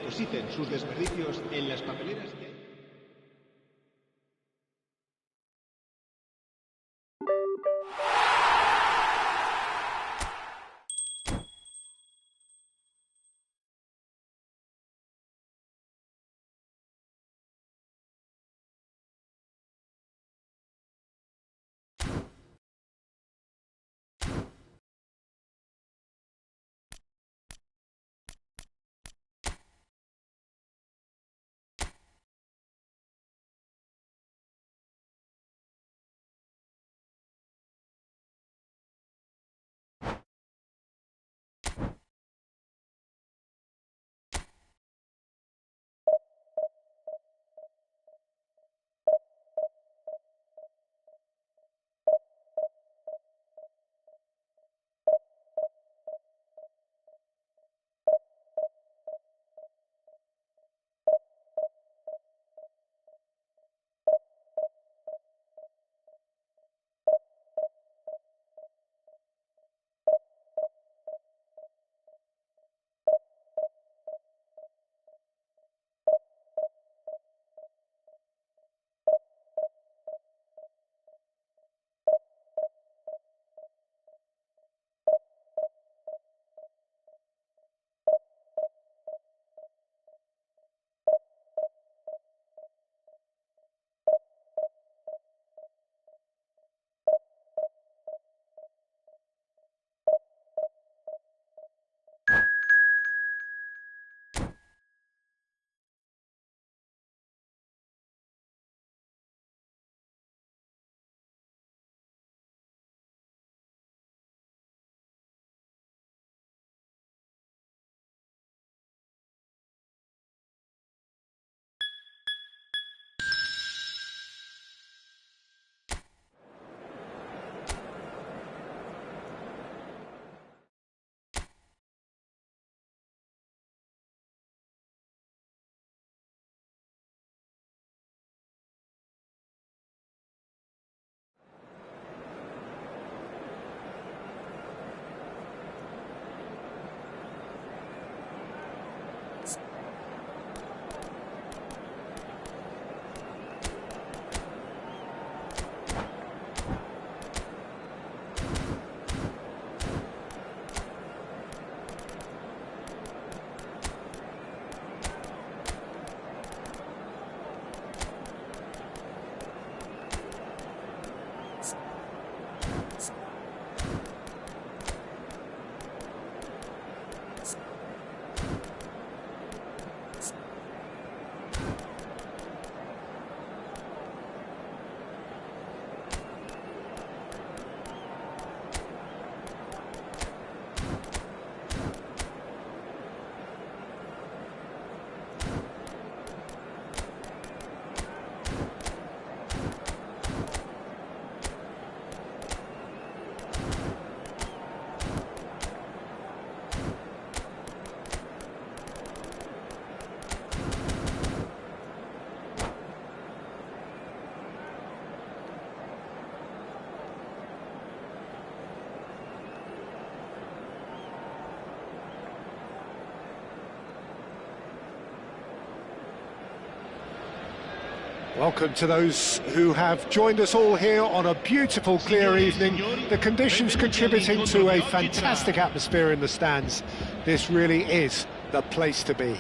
Welcome to those who have joined us all here on a beautiful, clear evening. The conditions contributing to a fantastic atmosphere in the stands. This really is the place to be.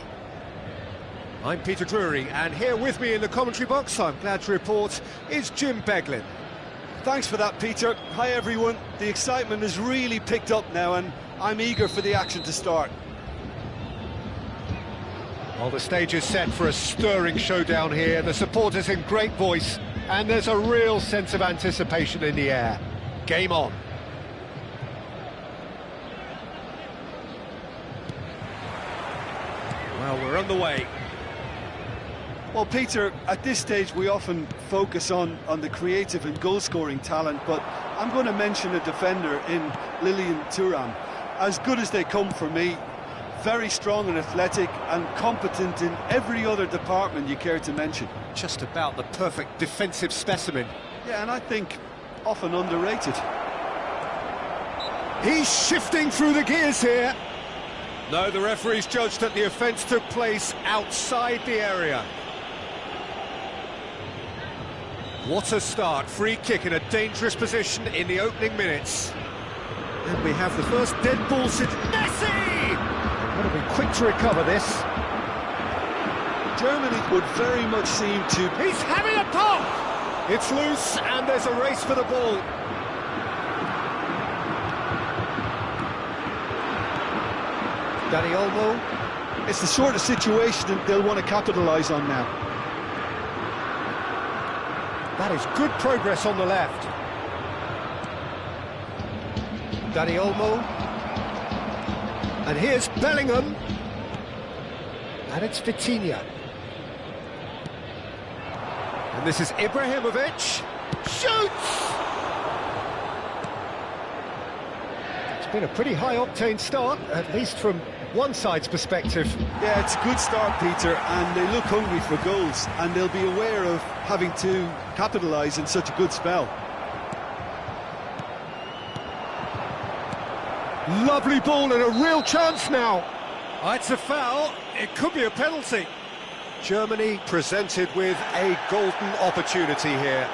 I'm Peter Drury, and here with me in the commentary box, I'm glad to report, is Jim Beglin. Thanks for that, Peter. Hi, everyone. The excitement has really picked up now, and I'm eager for the action to start. Well, the stage is set for a stirring showdown here. The supporters in great voice, and there's a real sense of anticipation in the air. Game on. Well, we're on the way. Well, Peter, at this stage we often focus on the creative and goal-scoring talent, but I'm going to mention a defender in Lilian Thuram. As good as they come for me, very strong and athletic and competent in every other department you care to mention. Just about the perfect defensive specimen. Yeah, and I think often underrated. He's shifting through the gears here. No, the referee's judged that the offence took place outside the area. What a start, free kick in a dangerous position in the opening minutes. And we have the first dead ball since Messi! Got to be quick to recover this. Germany would very much seem to... He's having a pop! It's loose and there's a race for the ball. Dani Olmo. It's the sort of situation that they'll want to capitalise on now. That is good progress on the left. Dani Olmo. And here's Bellingham. And it's Vitinha. And this is Ibrahimovic. Shoots! It's been a pretty high-octane start, at least from one side's perspective. Yeah, it's a good start, Peter, and they look hungry for goals, and they'll be aware of having to capitalise in such a good spell. Lovely ball and a real chance now. Oh, it's a foul. It could be a penalty. Germany presented with a golden opportunity here.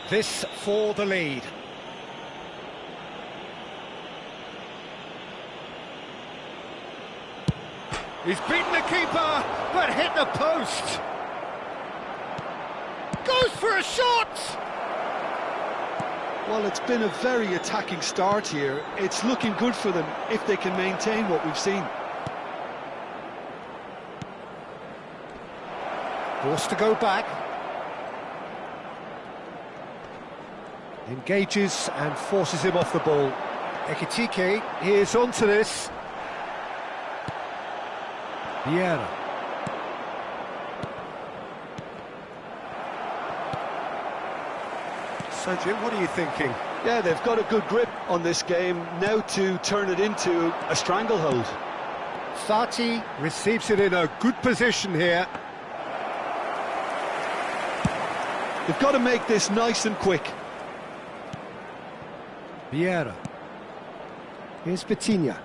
This for the lead. He's beaten the keeper, but hit the post. Goes for a shot! Well, it's been a very attacking start here. It's looking good for them if they can maintain what we've seen. Forced to go back. Engages and forces him off the ball. Ekitike is onto this. Vieira. So, Jim, what are you thinking? Yeah, they've got a good grip on this game, now to turn it into a stranglehold. Fati receives it in a good position here. They've got to make this nice and quick. Vieira. Here's Vitinha.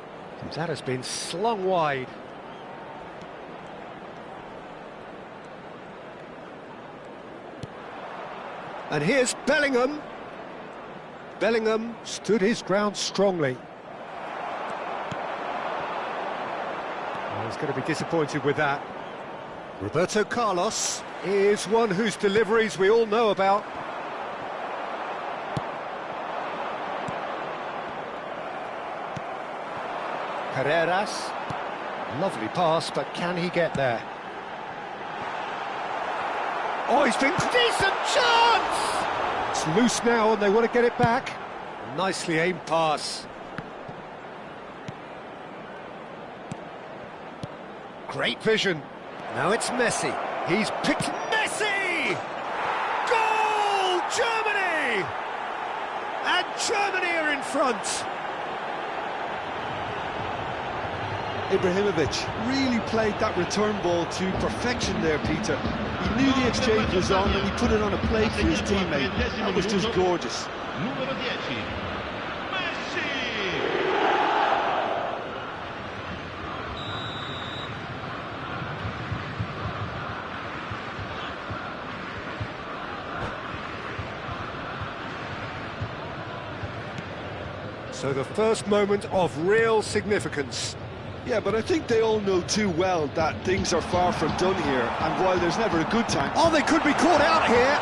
That has been slung wide. And here's Bellingham. Bellingham stood his ground strongly. Well, he's going to be disappointed with that. Roberto Carlos is one whose deliveries we all know about. Carreras. Lovely pass, but can he get there? Oh, he's been decent chance! It's loose now and they want to get it back. Nicely aimed pass. Great vision. Now it's Messi. He's picked Messi! Goal! Germany! And Germany are in front. Ibrahimovic really played that return ball to perfection there, Peter. He knew the exchange was on and he put it on a plate for his teammate. That was just gorgeous. Número 10, Messi! So the first moment of real significance. Yeah, but I think they all know too well that things are far from done here, and while there's never a good time... Oh, they could be caught out here!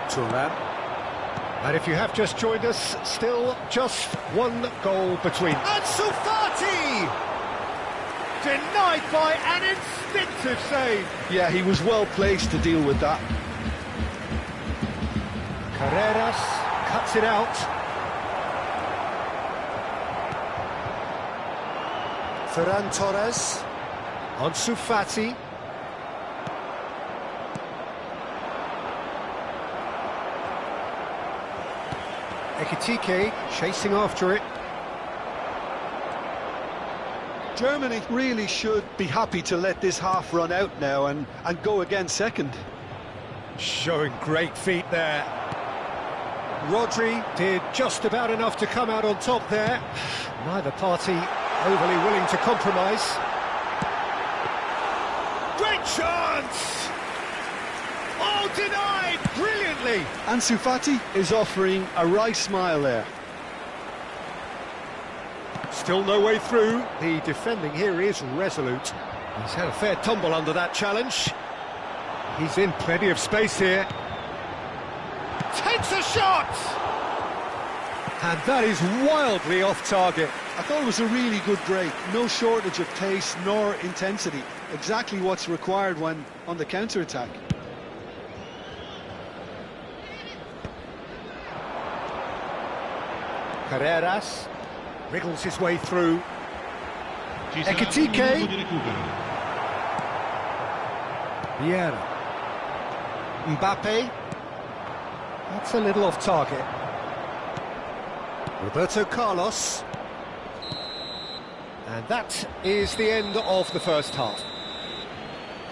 Thuram. And if you have just joined us, still just one goal between. Ansu Fati! Denied by an instinctive save. Yeah, he was well placed to deal with that. Carreras cuts it out. Ferran Torres. Ansu Fati. Ekitike chasing after it. Germany really should be happy to let this half run out now and go again second. Showing great feet there. Rodri did just about enough to come out on top there. Neither party overly willing to compromise. Great chance! Oh, denied brilliantly! Ansu Fati is offering a right smile there. Still no way through. The defending here is resolute. He's had a fair tumble under that challenge. He's in plenty of space here. Takes a shot! And that is wildly off target. I thought it was a really good break. No shortage of pace nor intensity. Exactly what's required when on the counter-attack. Carreras wriggles his way through. Ekitike. Vieira. Mbappe. That's a little off target. Roberto Carlos. And that is the end of the first half.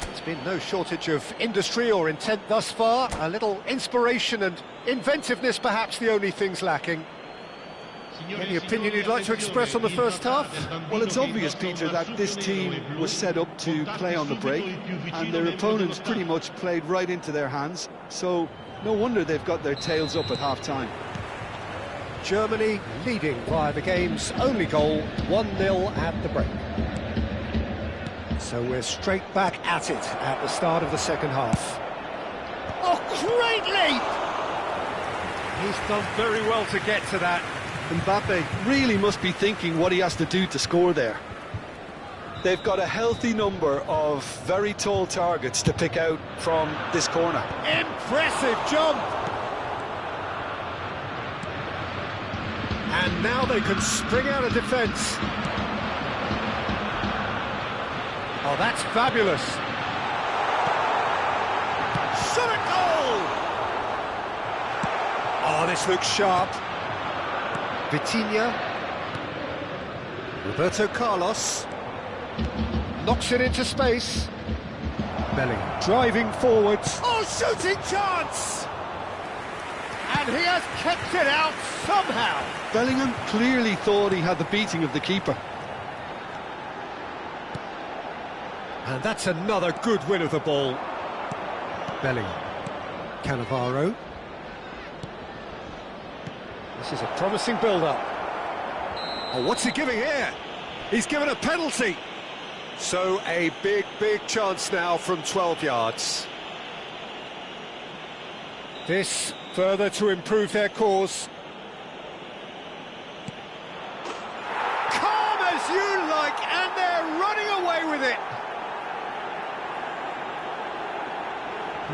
There's been no shortage of industry or intent thus far. A little inspiration and inventiveness perhaps the only things lacking. Any opinion you'd like to express on the first half? Well, it's obvious, Peter, that this team was set up to play on the break, and their opponents pretty much played right into their hands, so no wonder they've got their tails up at half-time. Germany leading via the game's only goal, 1-0 at the break. So we're straight back at it at the start of the second half. Oh, great leap! He's done very well to get to that. Mbappe really must be thinking what he has to do to score there. They've got a healthy number of very tall targets to pick out from this corner. Impressive jump! And now they can spring out of defence. Oh, that's fabulous. Shot at goal! Oh, this looks sharp. Vitinha. Roberto Carlos. Knocks it into space. Bellingham driving forwards. Oh, shooting chance! And he has kept it out somehow. Bellingham clearly thought he had the beating of the keeper. And that's another good win of the ball. Bellingham. Cannavaro. This is a promising build-up. Oh, what's he giving here? He's given a penalty. So a big chance now from 12 yards. This further to improve their cause. Calm as you like, and they're running away with it.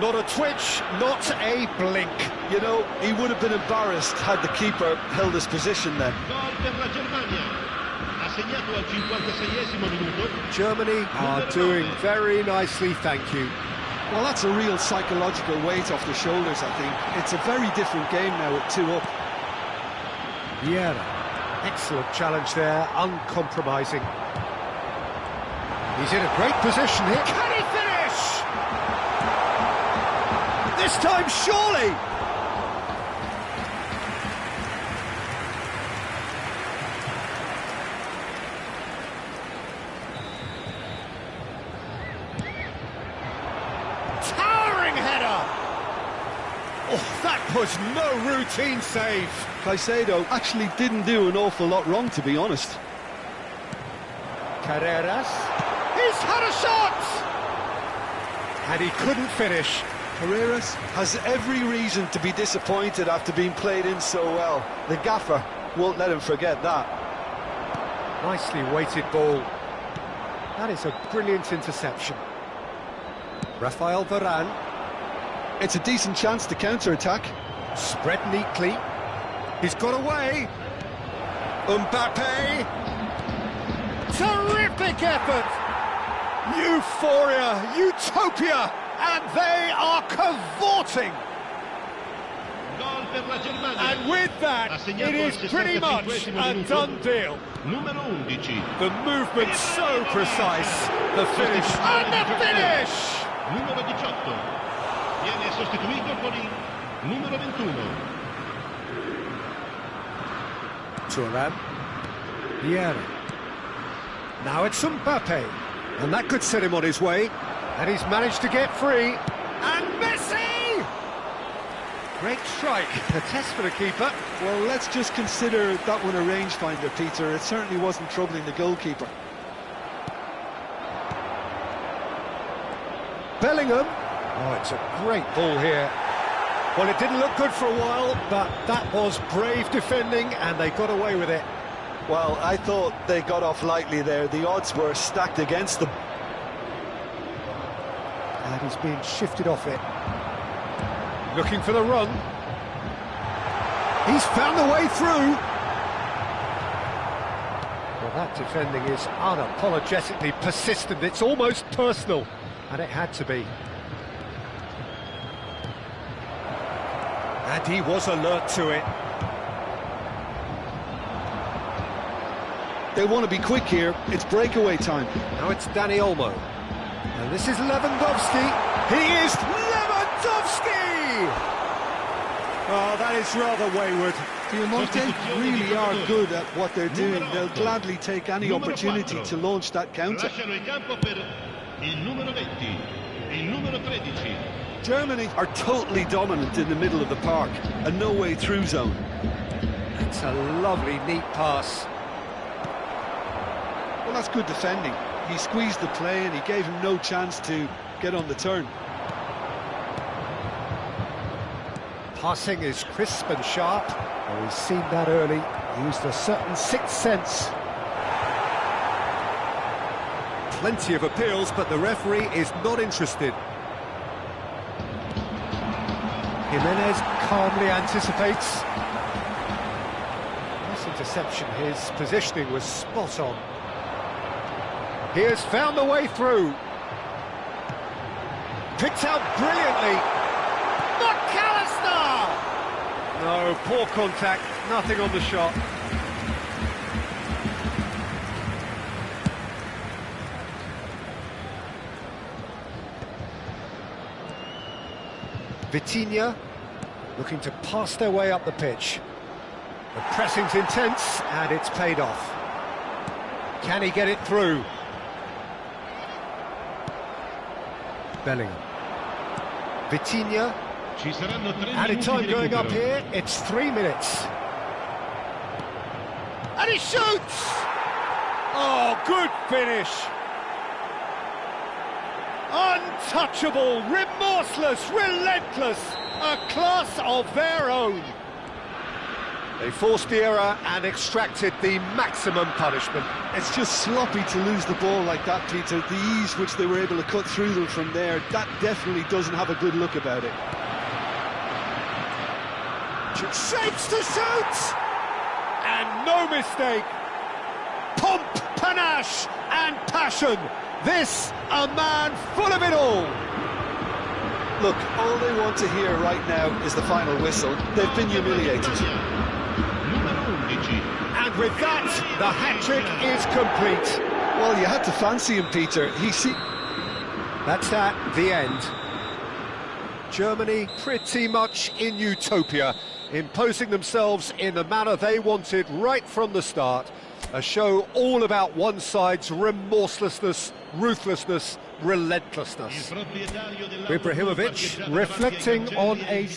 Not a twitch, not a blink. You know, he would have been embarrassed had the keeper held his position then. Germany are doing very nicely, thank you. Well, that's a real psychological weight off the shoulders, I think. It's a very different game now at 2 up. Vieira, excellent challenge there, uncompromising. He's in a great position here. Can he finish? This time, surely! Oh, that was no routine save. Caicedo actually didn't do an awful lot wrong, to be honest. Carreras. He's had a shot! And he couldn't finish. Carreras has every reason to be disappointed after being played in so well. The gaffer won't let him forget that. Nicely weighted ball. That is a brilliant interception. Rafael Varane. It's a decent chance to counter-attack. Spread neatly. He's got away. Mbappe. Terrific effort. Euphoria, utopia, and they are cavorting. And with that, it is pretty much a done deal. The movement so precise, the finish, and the finish! Numero 18. Viene sostituito con il numero 21. Thuram. Vieira. Now it's Mbappe. And that could set him on his way. And he's managed to get free. And Messi! Great strike. A test for the keeper. Well, let's just consider that one a rangefinder, Peter. It certainly wasn't troubling the goalkeeper. Bellingham. Oh, it's a great ball here. Well, it didn't look good for a while, but that was brave defending, and they got away with it. Well, I thought they got off lightly there. The odds were stacked against them. And he's being shifted off it. Looking for the run. He's found the way through. Well, that defending is unapologetically persistent. It's almost personal, and it had to be. And he was alert to it. They want to be quick here. It's breakaway time. Now it's Dani Olmo. And this is Lewandowski. He is Lewandowski! Oh, that is rather wayward. Piemonte really are good at what they're doing. They'll gladly take any opportunity to launch that counter. Germany are totally dominant in the middle of the park. A no-way through zone. It's a lovely, neat pass. Well, that's good defending. He squeezed the play and he gave him no chance to get on the turn. Passing is crisp and sharp. Well, we've seen that early. Used a certain sixth sense. Plenty of appeals, but the referee is not interested. Jimenez calmly anticipates. Nice interception. His positioning was spot on. He has found the way through. Picked out brilliantly. McAllister! No, poor contact, nothing on the shot. Vitinha looking to pass their way up the pitch. The pressing's intense and it's paid off. Can he get it through? Bellingham. Vitinha. Added time going up here, it's 3 minutes. And he shoots! Oh, good finish! Untouchable, remorseless, relentless, a class of their own. They forced the error and extracted the maximum punishment. It's just sloppy to lose the ball like that, Peter. The ease which they were able to cut through them from there, that definitely doesn't have a good look about it. Shapes to shoot! And no mistake. Pomp, panache and passion. This, a man full of it all. Look, all they want to hear right now is the final whistle. They've been humiliated. And with that, the hat-trick is complete. Well, you had to fancy him, Peter. That's that, the end. Germany pretty much in utopia, imposing themselves in the manner they wanted right from the start. A show all about one side's remorselessness, ruthlessness, relentlessness. Ibrahimovic reflecting on a...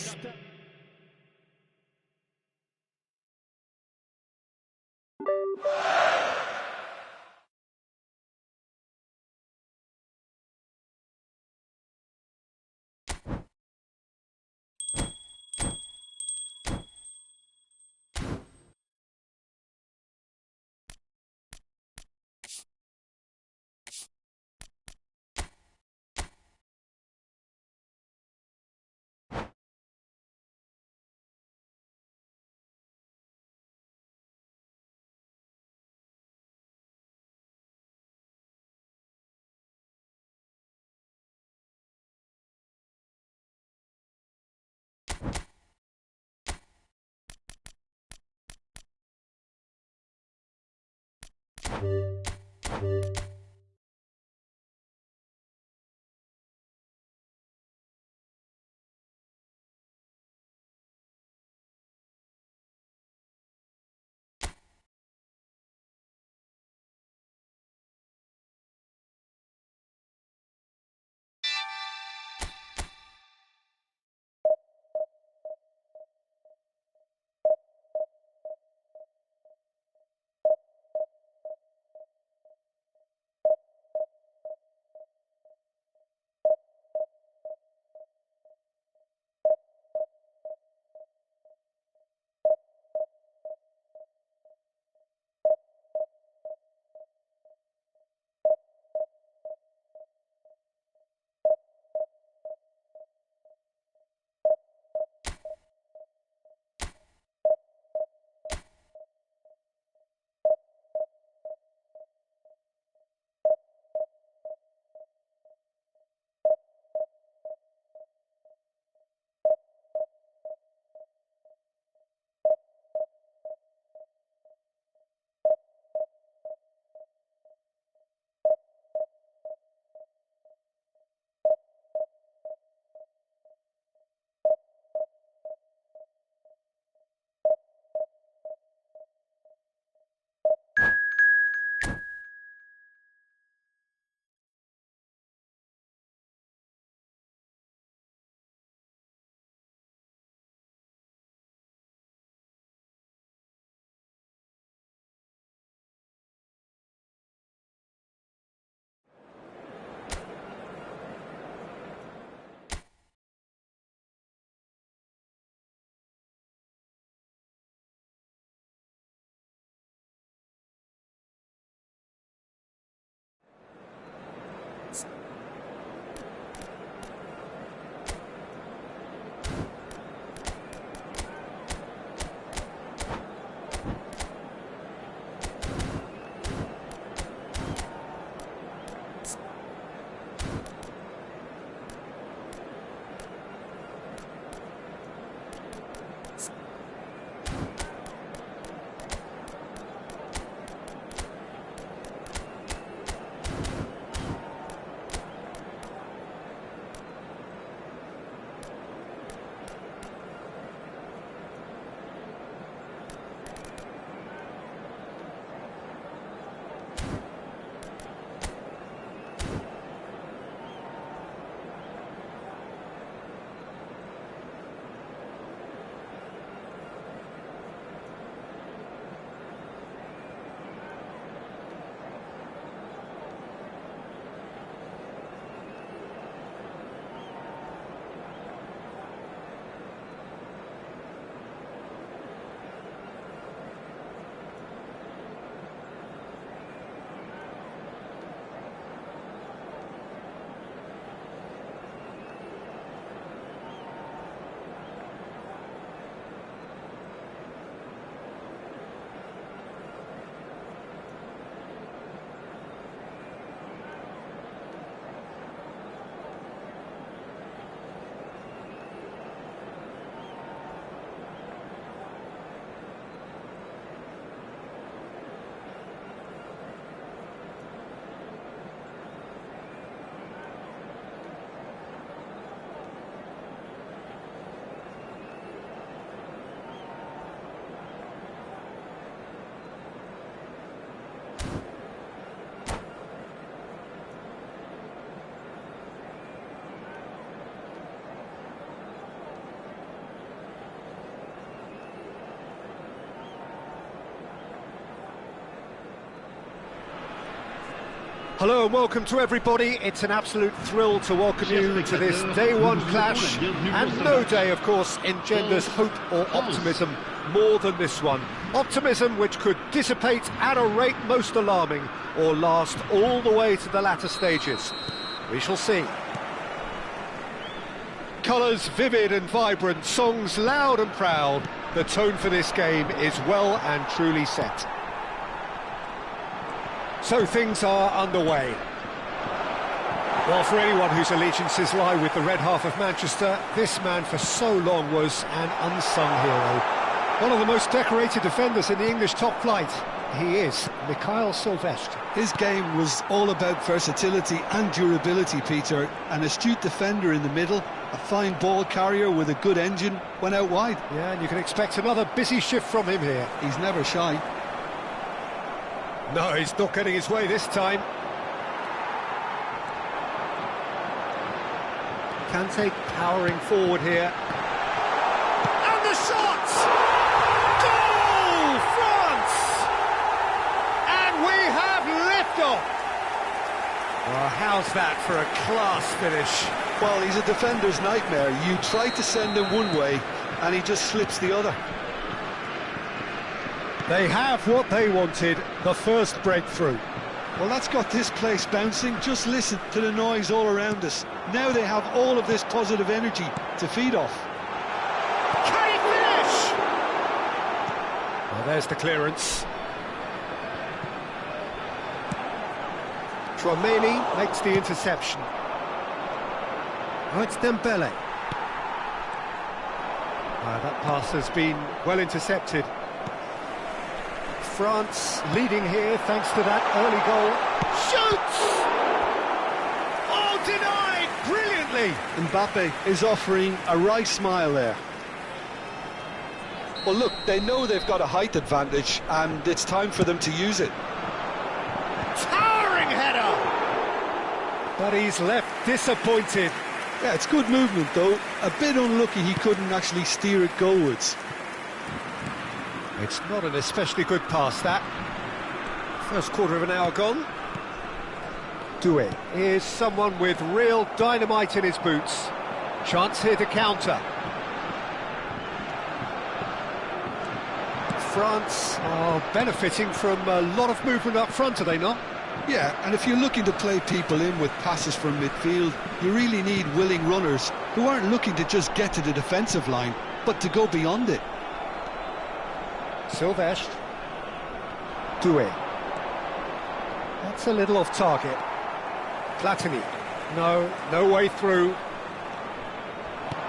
Hello and welcome to everybody. It's an absolute thrill to welcome you to this day one clash, and no day, of course, engenders hope or optimism more than this one. Optimism which could dissipate at a rate most alarming or last all the way to the latter stages. We shall see. Colours vivid and vibrant, songs loud and proud. The tone for this game is well and truly set. So things are underway. Well, for anyone whose allegiances lie with the red half of Manchester, this man for so long was an unsung hero. One of the most decorated defenders in the English top flight. he is, Mikhail Silvestre. His game was all about versatility and durability, Peter. An astute defender in the middle, a fine ball carrier with a good engine, went out wide. Yeah, and you can expect another busy shift from him here. He's never shy. No, he's not getting his way this time. Kante powering forward here. And the shot! Goal, France! And we have liftoff! Well, how's that for a class finish? Well, he's a defender's nightmare. You try to send him one way, and he just slips the other. They have what they wanted, the first breakthrough. Well, that's got this place bouncing. Just listen to the noise all around us. Now they have all of this positive energy to feed off. Can he finish? Well, there's the clearance. Tchouaméni makes the interception. Oh, it's Dembele. That pass has been well intercepted. France leading here thanks to that early goal. Shoots! Oh, denied brilliantly! Mbappe is offering a wry smile there. Well, look, they know they've got a height advantage, and it's time for them to use it. Towering header! But he's left disappointed. Yeah, it's good movement, though. A bit unlucky he couldn't actually steer it goalwards. It's not an especially good pass, that. First quarter of an hour gone. Doué is someone with real dynamite in his boots. Chance here to counter. France are benefiting from a lot of movement up front, are they not? Yeah, and if you're looking to play people in with passes from midfield, you really need willing runners who aren't looking to just get to the defensive line, but to go beyond it. Silvestre. Doué. That's a little off target. Platini. No way through.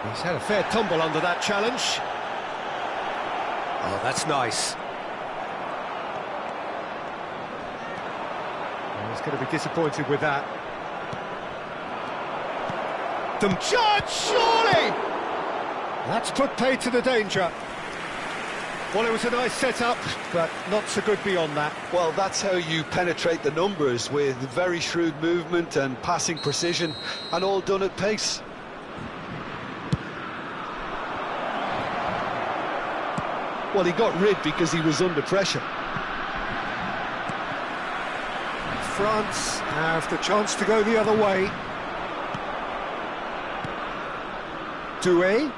He's had a fair tumble under that challenge. Oh, that's nice. Oh, he's going to be disappointed with that. The judge, surely! That's put paid to the danger. Well, it was a nice setup, but not so good beyond that. Well, that's how you penetrate the numbers, with very shrewd movement and passing precision, and all done at pace. Well, he got rid because he was under pressure. France have the chance to go the other way. Doué.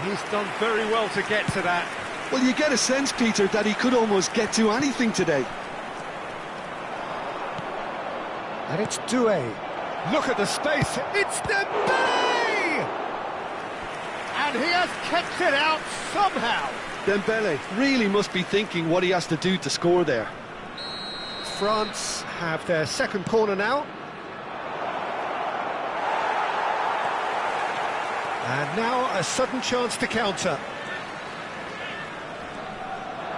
He's done very well to get to that. Well, you get a sense, Peter, that he could almost get to anything today. And it's Doué. Look at the space. It's Dembele! And he has kept it out somehow. Dembele really must be thinking what he has to do to score there. France have their second corner now. And now a sudden chance to counter.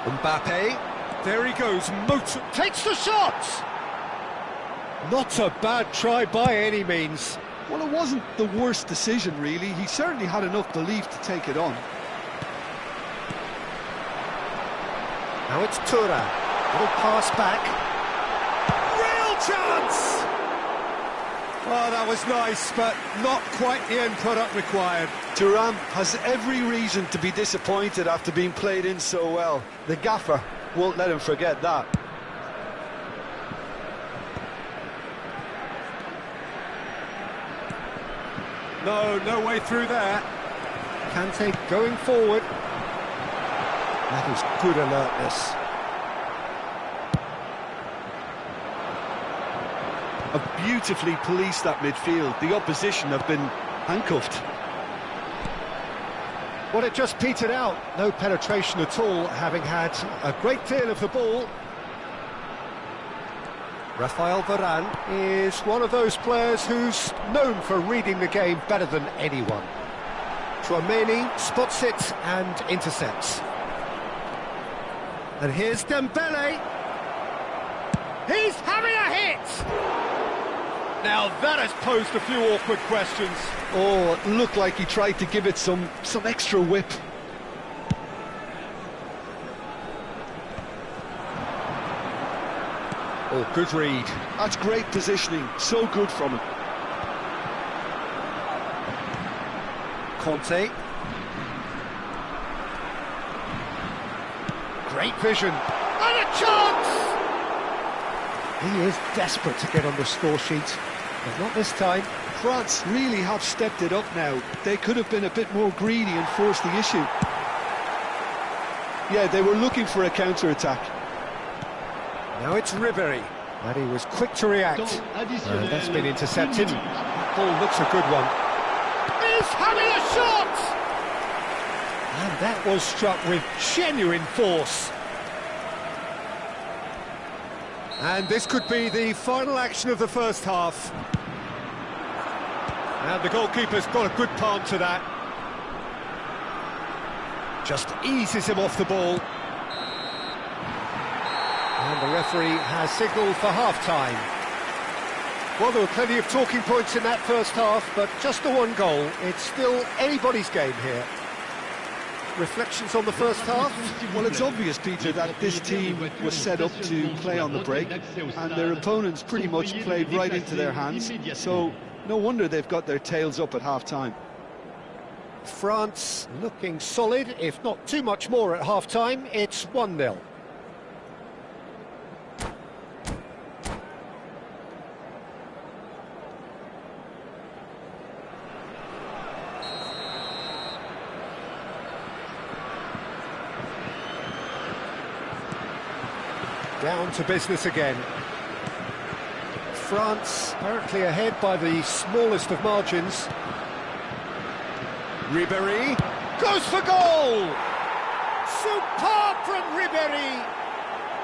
Mbappe, there he goes, takes the shot! Not a bad try by any means. Well, it wasn't the worst decision, really. He certainly had enough belief to take it on. Now it's Thuram, little pass back. Real chance! Oh, that was nice, but not quite the end product required. Thuram has every reason to be disappointed after being played in so well. The gaffer won't let him forget that. No way through there. Kante going forward. That is good alertness. Have beautifully policed that midfield. The opposition have been handcuffed. Well, it just petered out. No penetration at all, having had a great deal of the ball. Raphael Varane is one of those players who's known for reading the game better than anyone. Tchouaméni spots it and intercepts. And here's Dembele. He's having a hit! Now that has posed a few awkward questions. Oh, it looked like he tried to give it some extra whip. Oh, good read. That's great positioning, so good from him. Conte. Great vision. And a chance! He is desperate to get on the score sheet, but not this time. France really have stepped it up now. They could have been a bit more greedy and forced the issue. Yeah, they were looking for a counter-attack. Now it's Ribéry, and he was quick to react. That's been intercepted. That ball looks a good one. He's having a shot! And that was struck with genuine force. And this could be the final action of the first half. And the goalkeeper's got a good palm to that. Just eases him off the ball. And the referee has signalled for half-time. Well, there were plenty of talking points in that first half, but just the one goal. It's still anybody's game here. Reflections on the first half? Well, it's obvious, Peter, that this team was set up to play on the break, and their opponents pretty much played right into their hands, so no wonder they've got their tails up at half-time. France looking solid, if not too much more at half-time. It's 1-0. Down to business again. France apparently ahead by the smallest of margins. Ribéry goes for goal! Superb from Ribéry!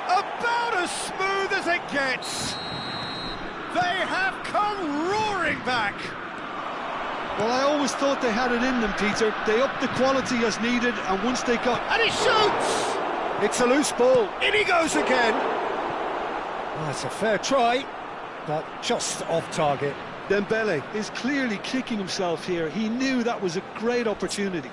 About as smooth as it gets! They have come roaring back! Well, I always thought they had it in them, Peter. They upped the quality as needed, and once they got... And he shoots! It's a loose ball. In he goes again. That's a fair try, but just off target. Dembele is clearly kicking himself here. He knew that was a great opportunity.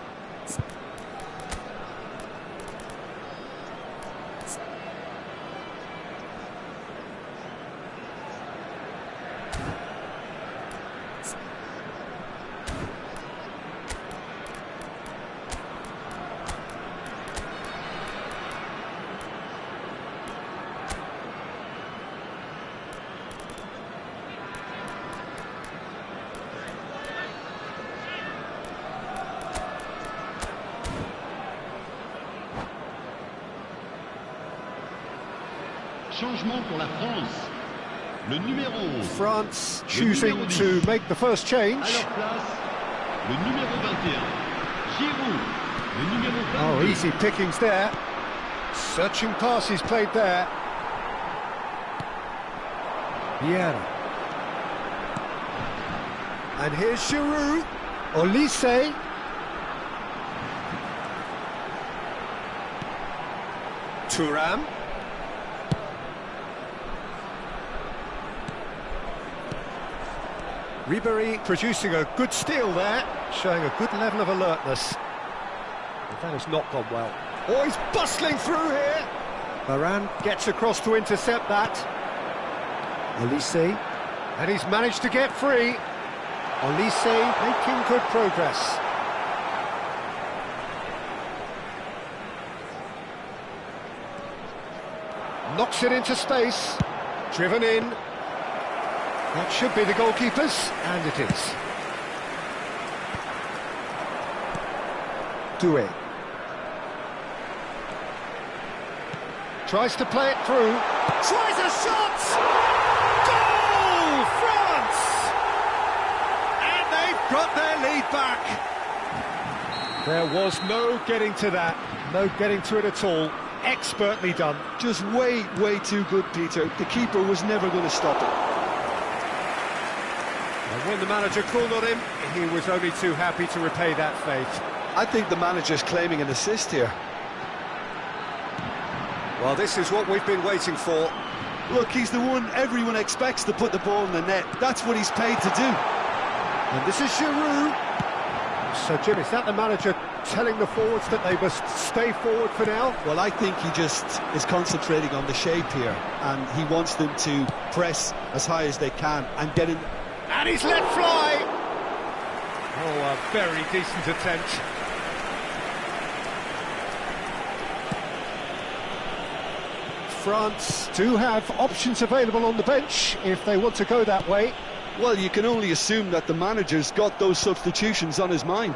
Changement pour la France. Le numéro. France choosing to make the first change. À leur place, le numéro 21. Giroud. Le numéro 22. Oh, easy pickings there. Searching passes played there. Vieira. And here's Giroud. Olise. Thuram. Ribéry producing a good steal there, showing a good level of alertness. But that has not gone well. Oh, he's bustling through here! Varane gets across to intercept that. Olise. And he's managed to get free. Olise making good progress. Knocks it into space. Driven in. That should be the goalkeepers, and it is. Doué. Tries to play it through. Tries a shot! Goal! France! And they've got their lead back. There was no getting to that. No getting to it at all. Expertly done. Just way too good, Peter. The keeper was never going to stop it. And when the manager called on him, he was only too happy to repay that faith. I think the manager's claiming an assist here. Well, this is what we've been waiting for. Look, he's the one everyone expects to put the ball in the net. That's what he's paid to do. And this is Giroud. So, Jim, is that the manager telling the forwards that they must stay forward for now? Well, I think he just is concentrating on the shape here, and he wants them to press as high as they can and get in. And he's let fly! Oh, a very decent attempt. France do have options available on the bench if they want to go that way. Well, you can only assume that the manager's got those substitutions on his mind.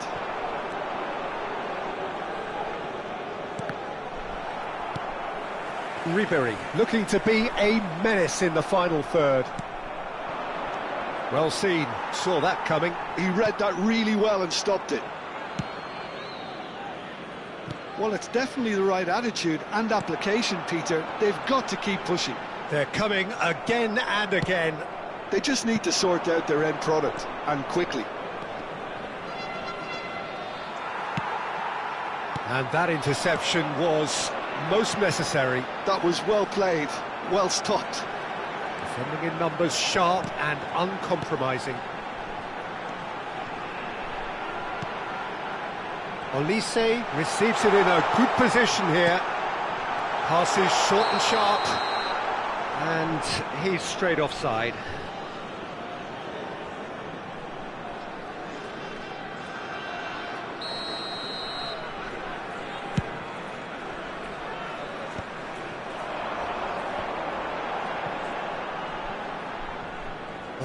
Ribéry looking to be a menace in the final third. Well seen, saw that coming. He read that really well and stopped it. Well, it's definitely the right attitude and application, Peter. They've got to keep pushing. They're coming again and again. They just need to sort out their end product, and quickly. And that interception was most necessary. That was well played, well stopped. Defending in numbers, sharp and uncompromising. Olise receives it in a good position here. Passes short and sharp. And he's straight offside.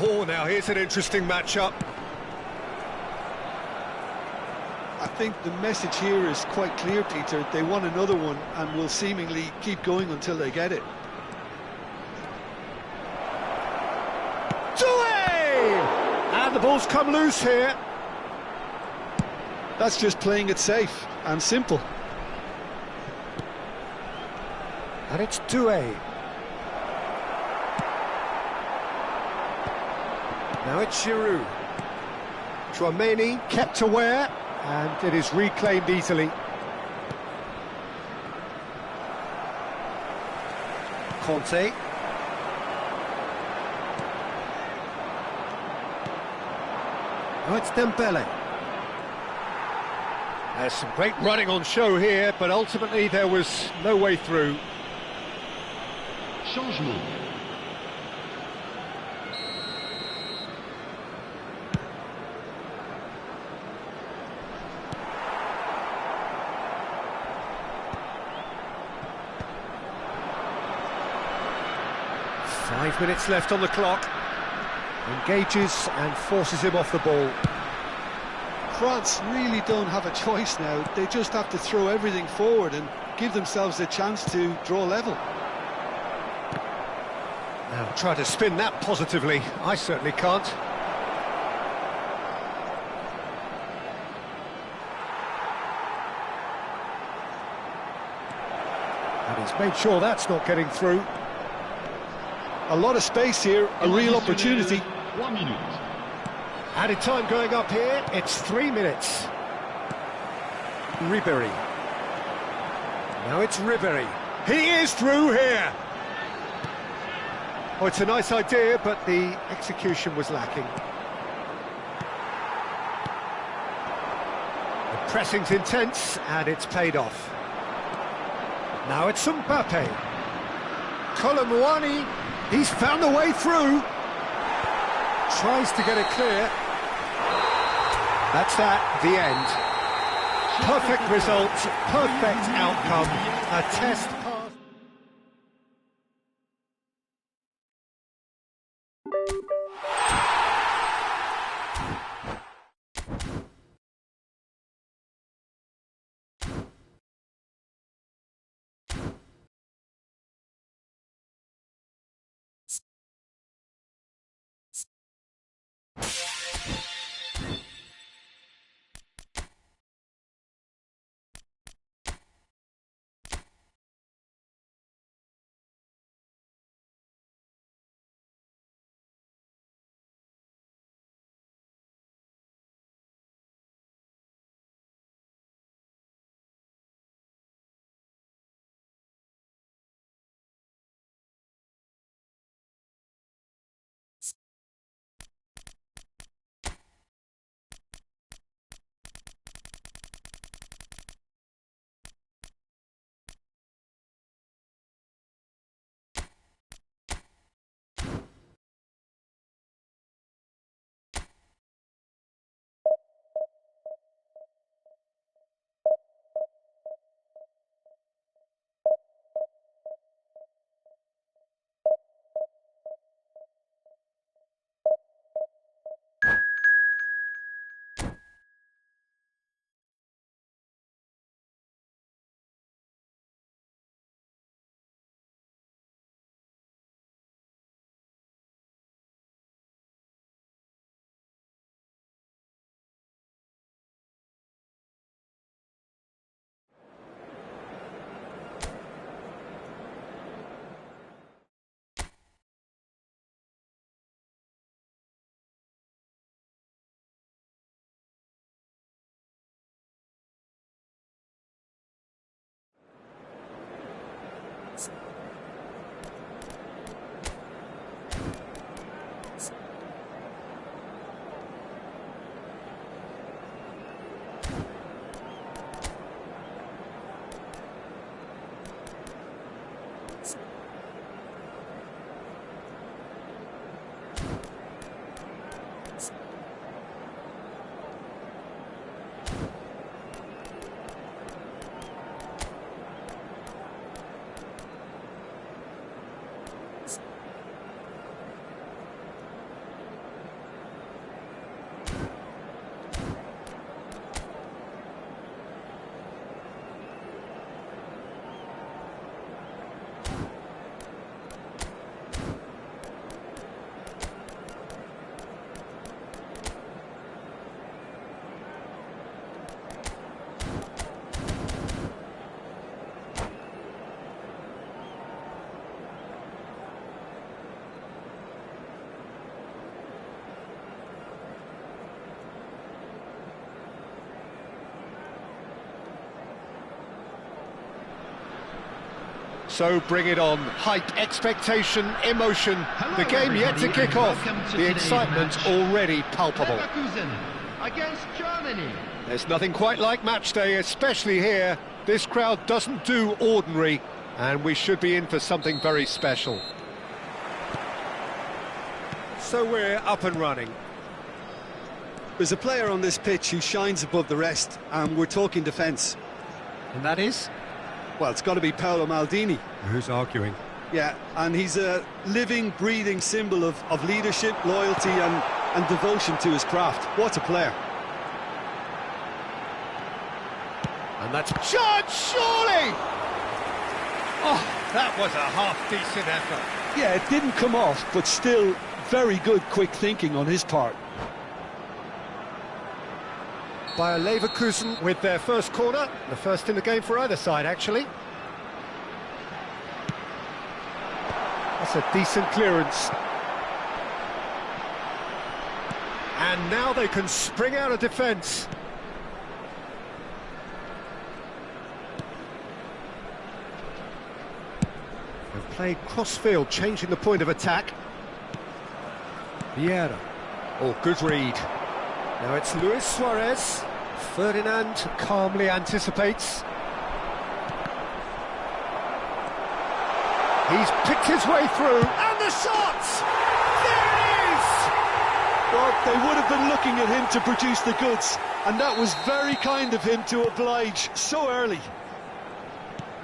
Oh, now here's an interesting matchup. I think the message here is quite clear, Peter. They want another one and will seemingly keep going until they get it. And the ball's come loose here. That's just playing it safe and simple. And it's Doué. Now it's Giroud. Tchouaméni kept aware, and it is reclaimed easily. Conte. Oh, it's Dembele. There's some great running on show here, but ultimately there was no way through. Changement. Five minutes left on the clock. Engages and forces him off the ball. France really don't have a choice now. They just have to throw everything forward and give themselves a chance to draw level. Now try to spin that positively. I certainly can't. And he's made sure that's not getting through. A lot of space here, a real opportunity. 3 minutes. Added time going up here, it's 3 minutes. Ribéry. Now it's Ribéry. He is through here! Oh, it's a nice idea, but the execution was lacking. The pressing's intense, and it's paid off. Now it's Mbappe. Colomouani, he's found a way through. Tries to get it clear. That's that, the end. Perfect result, perfect outcome, a test So bring it on. Hype, expectation, emotion. The game yet to kick off. The excitement already palpable. Leverkusen against Germany. There's nothing quite like match day, especially here. This crowd doesn't do ordinary, and we should be in for something very special. So we're up and running. There's a player on this pitch who shines above the rest, and we're talking defence. And that is? Well, it's got to be Paolo Maldini. Who's arguing? Yeah, and he's a living, breathing symbol of leadership, loyalty and devotion to his craft. What a player. And that's Judge, surely! Oh, that was a half-decent effort. Yeah, it didn't come off, but still very good quick thinking on his part. Bayer Leverkusen with their first corner, the first in the game for either side, actually. That's a decent clearance. And now they can spring out of defence. They've played cross-field, changing the point of attack. Vieira. Oh, good read. Now it's Luis Suarez. Ferdinand calmly anticipates. He's picked his way through, and the shot! There it is! Well, they would have been looking at him to produce the goods, and that was very kind of him to oblige so early.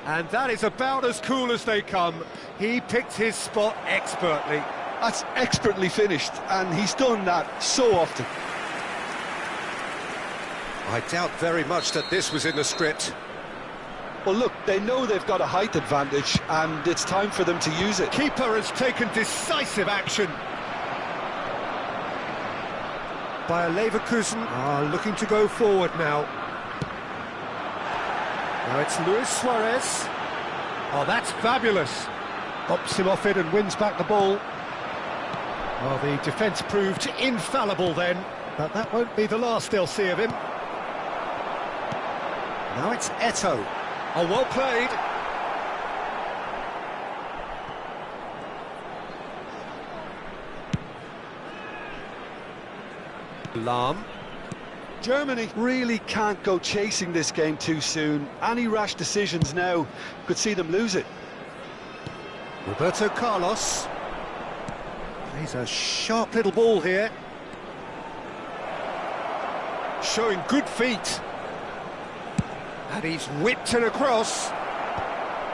And that is about as cool as they come. He picked his spot expertly. That's expertly finished, and he's done that so often. I doubt very much that this was in the script. Well, look, they know they've got a height advantage, and it's time for them to use it. Keeper has taken decisive action. Bayer Leverkusen are looking to go forward now. Now it's Luis Suarez. Oh, that's fabulous. Bops him off it and wins back the ball. Well, the defence proved infallible then, but that won't be the last they'll see of him. Now it's Eto'o. Oh, well played. Lahm. Germany really can't go chasing this game too soon. Any rash decisions now could see them lose it. Roberto Carlos. Plays a sharp little ball here. Showing good feet. And he's whipped it across.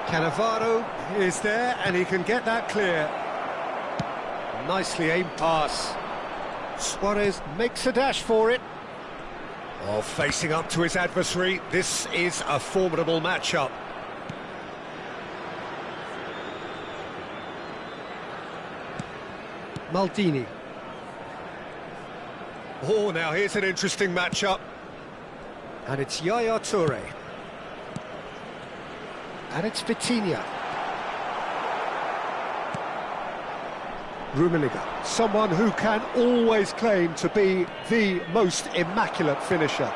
Cannavaro is there, and he can get that clear. Nicely aimed pass. Suarez makes a dash for it. Oh, facing up to his adversary, this is a formidable matchup. Maldini. Oh, now here's an interesting matchup. And it's Yaya Toure. And it's Vitinha. Rummenigge, someone who can always claim to be the most immaculate finisher.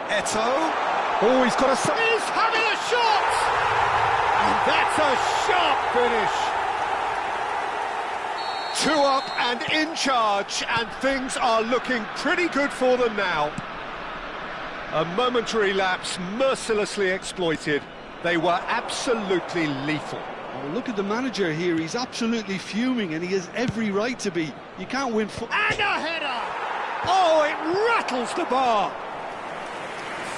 Eto'o. Oh, he's got a... He's having a shot! And that's a sharp finish. 2 up and in charge, and things are looking pretty good for them now. A momentary lapse mercilessly exploited. They were absolutely lethal. Oh, look at the manager here, he's absolutely fuming and he has every right to be. You can't win... And a header! Oh, it rattles the bar!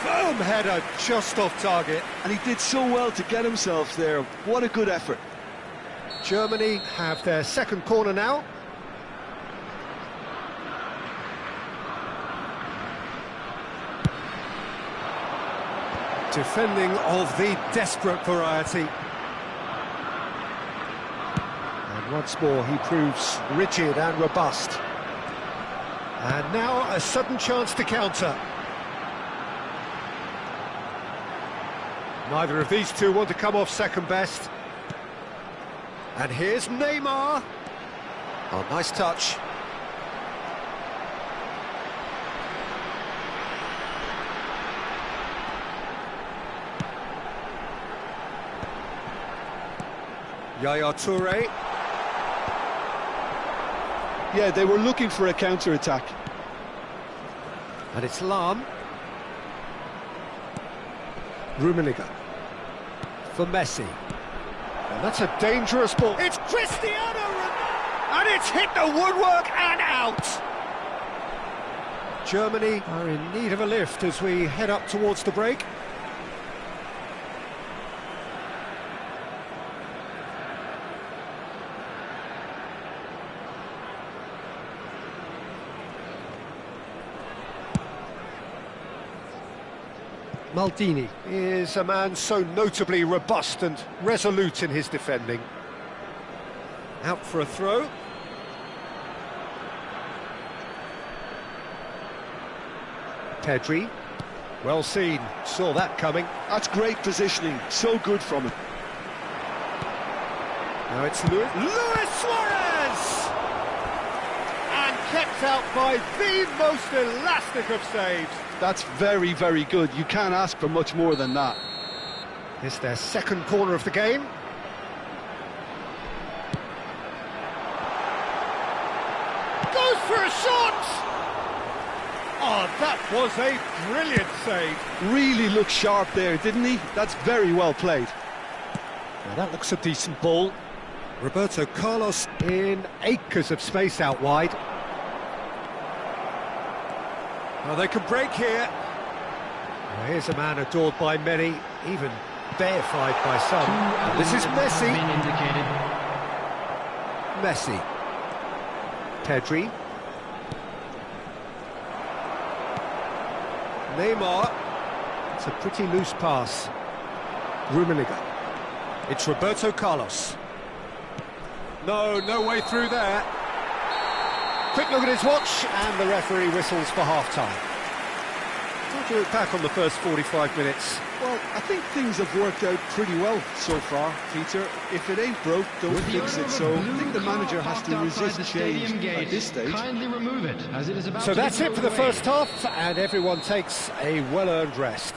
Firm header just off target. And he did so well to get himself there. What a good effort. Germany have their second corner now. Defending of the desperate variety. And once more he proves rigid and robust. And now a sudden chance to counter. Neither of these two want to come off second best. And here's Neymar. Oh, nice touch. Yaya Toure. Yeah, they were looking for a counter-attack. And it's Lahm. Rummenigge. For Messi. And that's a dangerous ball. It's Cristiano Ronaldo! And it's hit the woodwork and out! Germany are in need of a lift as we head up towards the break. Maldini is a man so notably robust and resolute in his defending. Out for a throw. Pedri, well seen, saw that coming. That's great positioning, so good from him. Now it's Luis Suarez! And kept out by the most elastic of saves. That's very, very good. You can't ask for much more than that. It's their second corner of the game. Goes for a shot! Oh, that was a brilliant save. Really looked sharp there, didn't he? That's very well played. Now that looks a decent ball. Roberto Carlos in acres of space out wide. Well, they can break here. Well, here's a man adored by many, even deified by some. This is Messi. Messi. Pedri. Neymar. It's a pretty loose pass. Rummenigge. It's Roberto Carlos. No way through there. Quick look at his watch, and the referee whistles for half-time. How do you look back on the first 45 minutes? Well, I think things have worked out pretty well so far, Peter. If it ain't broke, don't fix it. So I think the manager has to resist change at this stage. Kindly remove it, as it is about So to that's be it for the thrown away. first half, and everyone takes a well-earned rest.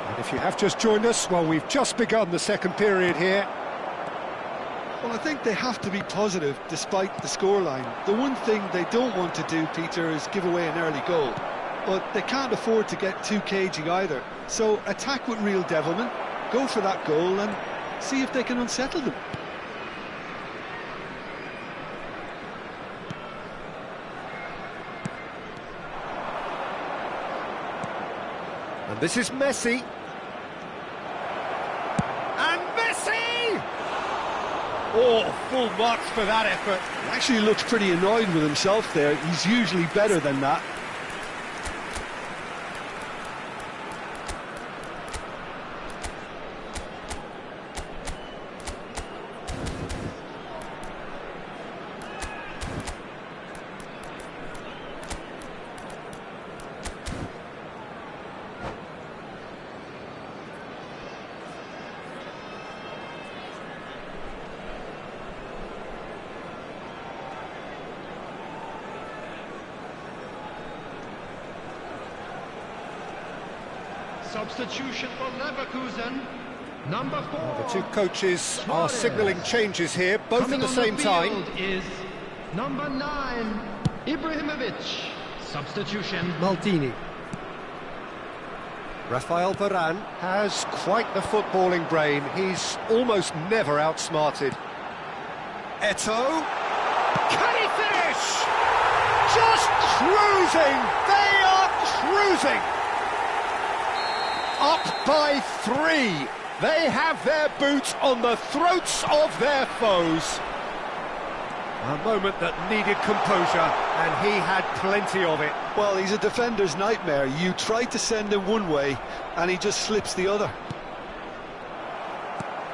And if you have just joined us, well, we've just begun the second period here. Well, I think they have to be positive despite the scoreline. The one thing they don't want to do, Peter, is give away an early goal. But they can't afford to get too cagey either. So attack with real devilment, go for that goal and see if they can unsettle them. And this is Messi. And Messi! Oh, full marks for that effort. He actually looks pretty annoyed with himself there. He's usually better than that. Substitution for Leverkusen, number 4. The two coaches are signalling changes here, both Coming at the on same time. field is number 9, Ibrahimovic. Substitution. Maldini. Rafael Varane has quite the footballing brain. He's almost never outsmarted. Eto'o. Can he finish? Just cruising! They are cruising! Up by 3. They have their boots on the throats of their foes. A moment that needed composure, and he had plenty of it. Well, he's a defender's nightmare. You try to send him one way, and he just slips the other.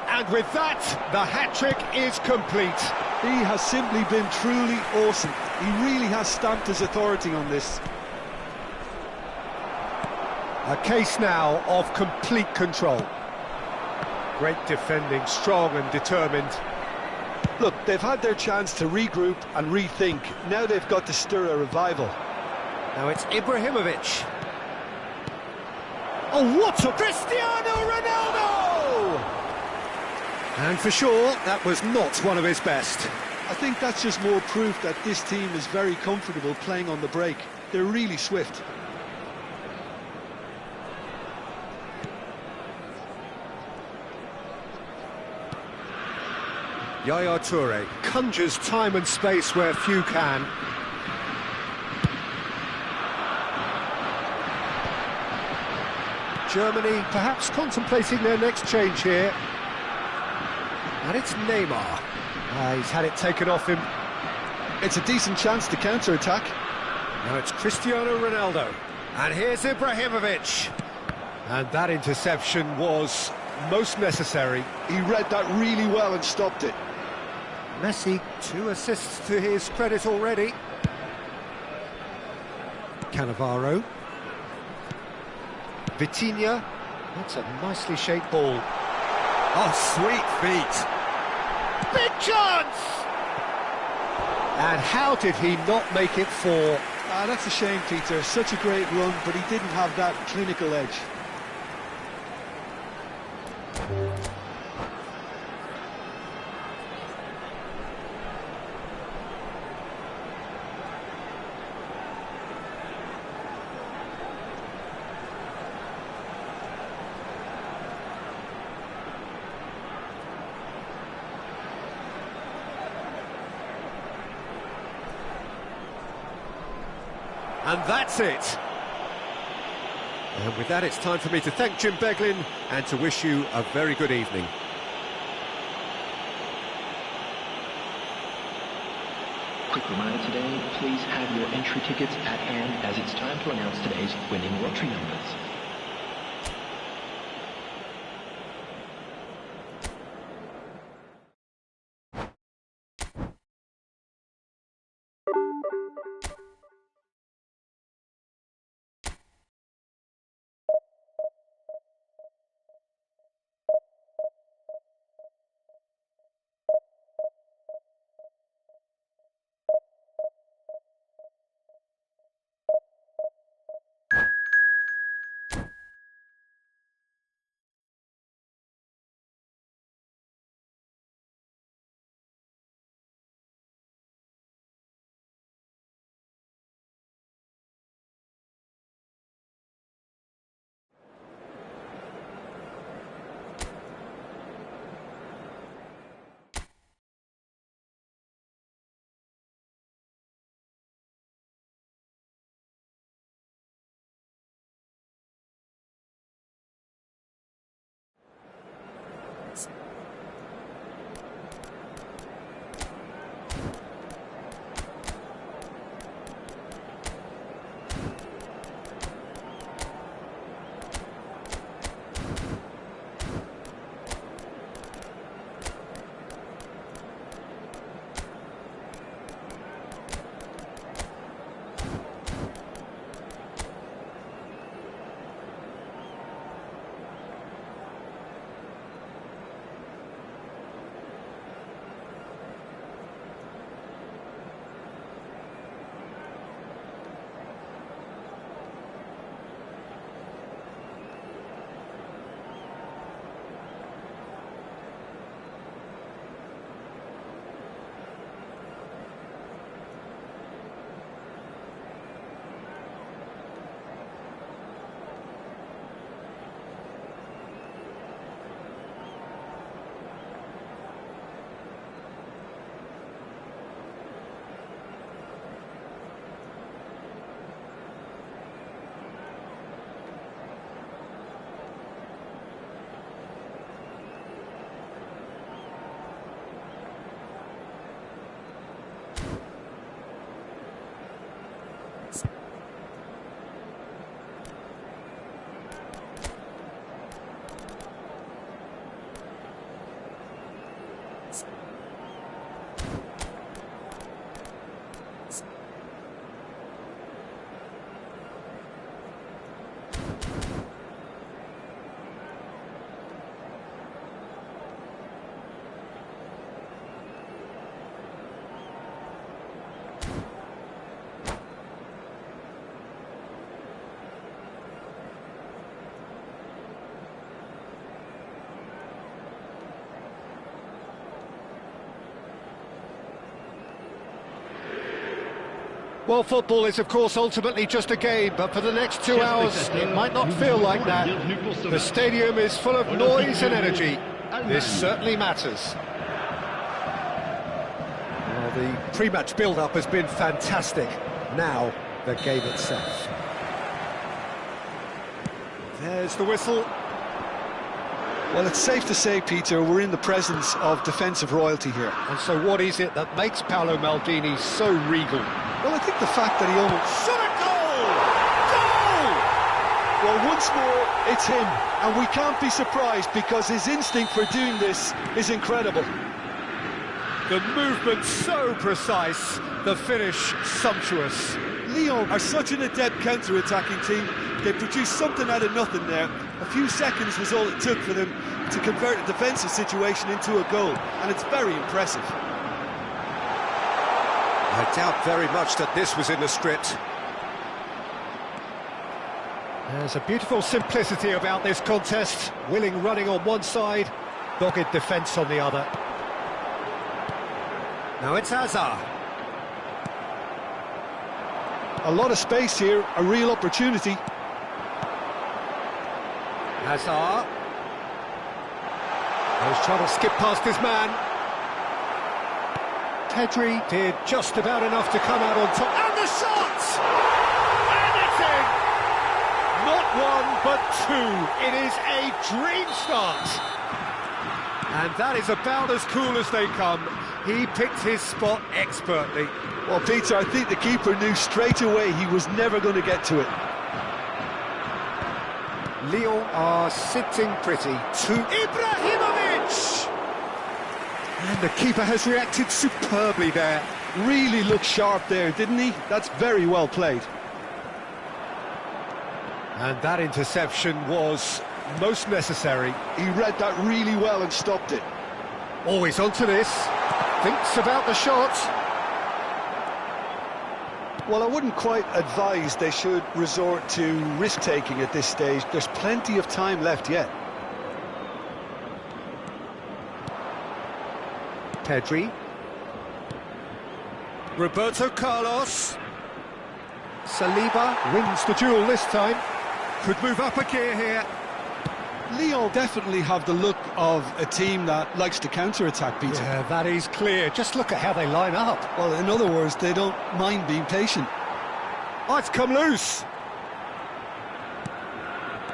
And with that, the hat-trick is complete. He has simply been truly awesome. He really has stamped his authority on this. A case now of complete control. Great defending, strong and determined. Look, they've had their chance to regroup and rethink. Now they've got to stir a revival. Now it's Ibrahimovic. Oh, what a... Cristiano Ronaldo! And for sure, that was not one of his best. I think that's just more proof that this team is very comfortable playing on the break. They're really swift. Yaya Toure conjures time and space where few can. Germany perhaps contemplating their next change here. And it's Neymar. He's had it taken off him. It's a decent chance to counter-attack. Now it's Cristiano Ronaldo. And here's Ibrahimovic. And that interception was most necessary. He read that really well and stopped it. Messi, 2 assists to his credit already. Cannavaro. Vitinha. That's a nicely shaped ball. Oh, sweet feet. Big chance! And how did he not make it 4? That's a shame, Peter. Such a great run, but he didn't have that clinical edge. And that's it. And with that, it's time for me to thank Jim Beglin and to wish you a very good evening. Quick reminder today, please have your entry tickets at hand as it's time to announce today's winning lottery numbers. Well, football is, of course, ultimately just a game, but for the next 2 hours, it might not feel like that. The stadium is full of noise and energy. This certainly matters. Well, the pre-match build-up has been fantastic. Now, the game itself. There's the whistle. Well, it's safe to say, Peter, we're in the presence of defensive royalty here. And so what is it that makes Paolo Maldini so regal? Well, I think the fact that he almost... Shot a goal! Goal! Well, once more, it's him. And we can't be surprised because his instinct for doing this is incredible. The movement so precise, the finish sumptuous. Lyon are such an adept counter-attacking team. They produced something out of nothing there. A few seconds was all it took for them to convert a defensive situation into a goal, and it's very impressive. I doubt very much that this was in the script. There's a beautiful simplicity about this contest. Willing running on one side, dogged defence on the other. Now it's Hazard. A lot of space here, a real opportunity. Hazard. He's trying to skip past his man. Pedri did just about enough to come out on top. And the shot! And it's in! Not one, but two. It is a dream start. And that is about as cool as they come. He picked his spot expertly. Well, Peter, I think the keeper knew straight away he was never going to get to it. Lyon are sitting pretty to Ibrahimovic! And the keeper has reacted superbly there. Really looked sharp there, didn't he? That's very well played. And that interception was most necessary. He read that really well and stopped it. Always onto this. Thinks about the shot. Well, I wouldn't quite advise they should resort to risk-taking at this stage. There's plenty of time left yet. Pedri. Roberto Carlos. Saliba wins the duel this time. Could move up a gear here. Lyon definitely have the look of a team that likes to counter-attack, Peter. Yeah, that is clear. Just look at how they line up. Well, in other words, they don't mind being patient. Oh, it's come loose.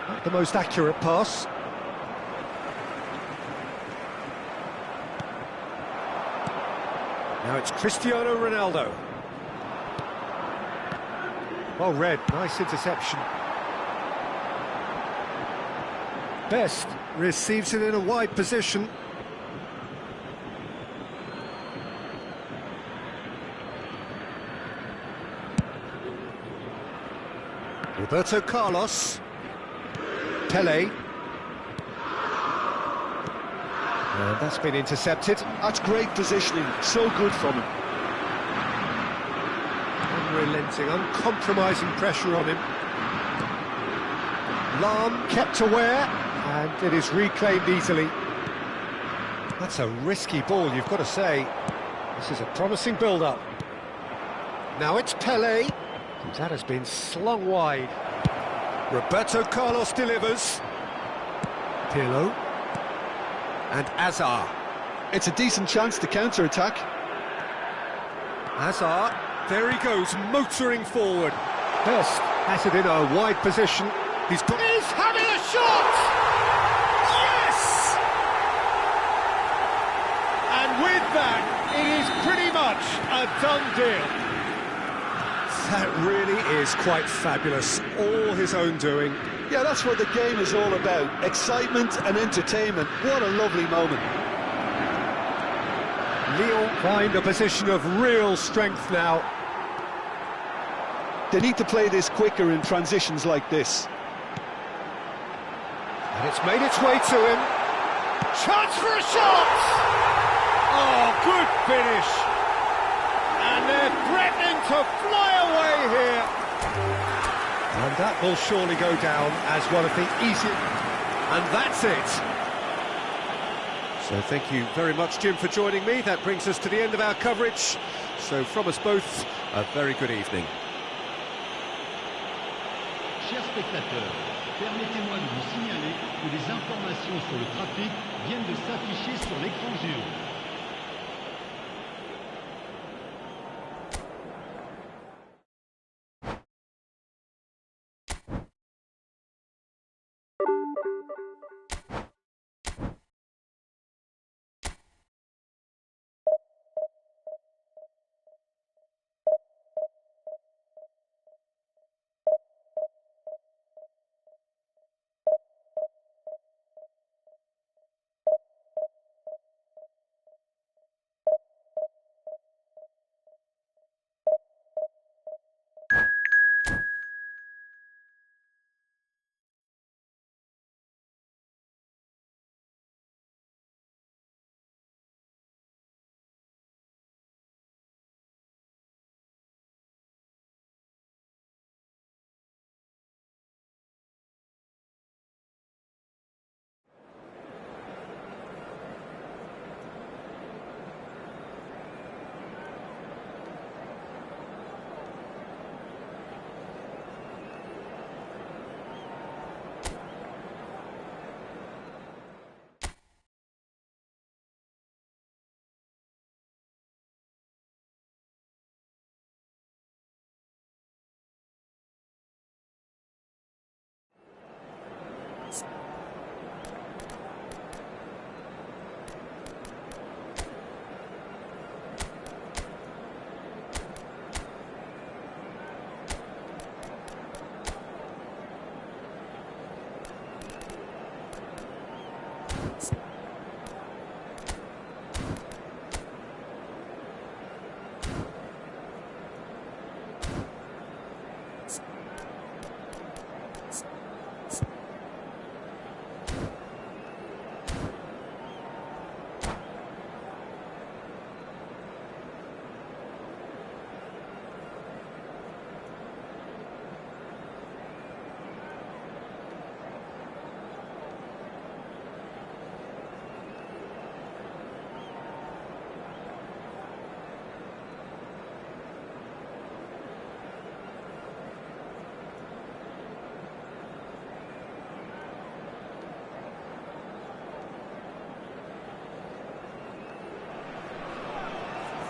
Not the most accurate pass. Now it's Cristiano Ronaldo. Well read, nice interception. Best receives it in a wide position. Roberto Carlos. Pelé. And that's been intercepted. That's great positioning, so good from him. Unrelenting, uncompromising pressure on him. Lahm kept aware, and it is reclaimed easily. That's a risky ball, you've got to say. This is a promising build-up. Now it's Pelé. That has been slung wide. Roberto Carlos delivers. Pirlo. And Hazard. It's a decent chance to counter-attack. Hazard, there he goes, motoring forward. Best has it in a wide position. He's having a shot! Yes! And with that, it is pretty much a done deal. That really is quite fabulous, all his own doing. Yeah, that's what the game is all about. Excitement and entertainment. What a lovely moment. Lyon find a position of real strength now. They need to play this quicker in transitions like this. And it's made its way to him. Chance for a shot! Oh, good finish. And they're threatening to fly away here. And that will surely go down as one of the easiest. And that's it. So thank you very much, Jim, for joining me. That brings us to the end of our coverage. So from us both, a very good evening. Chers spectateurs, permettez-moi de vous signaler que des informations sur le trafic viennent de s'afficher sur l'écran géant.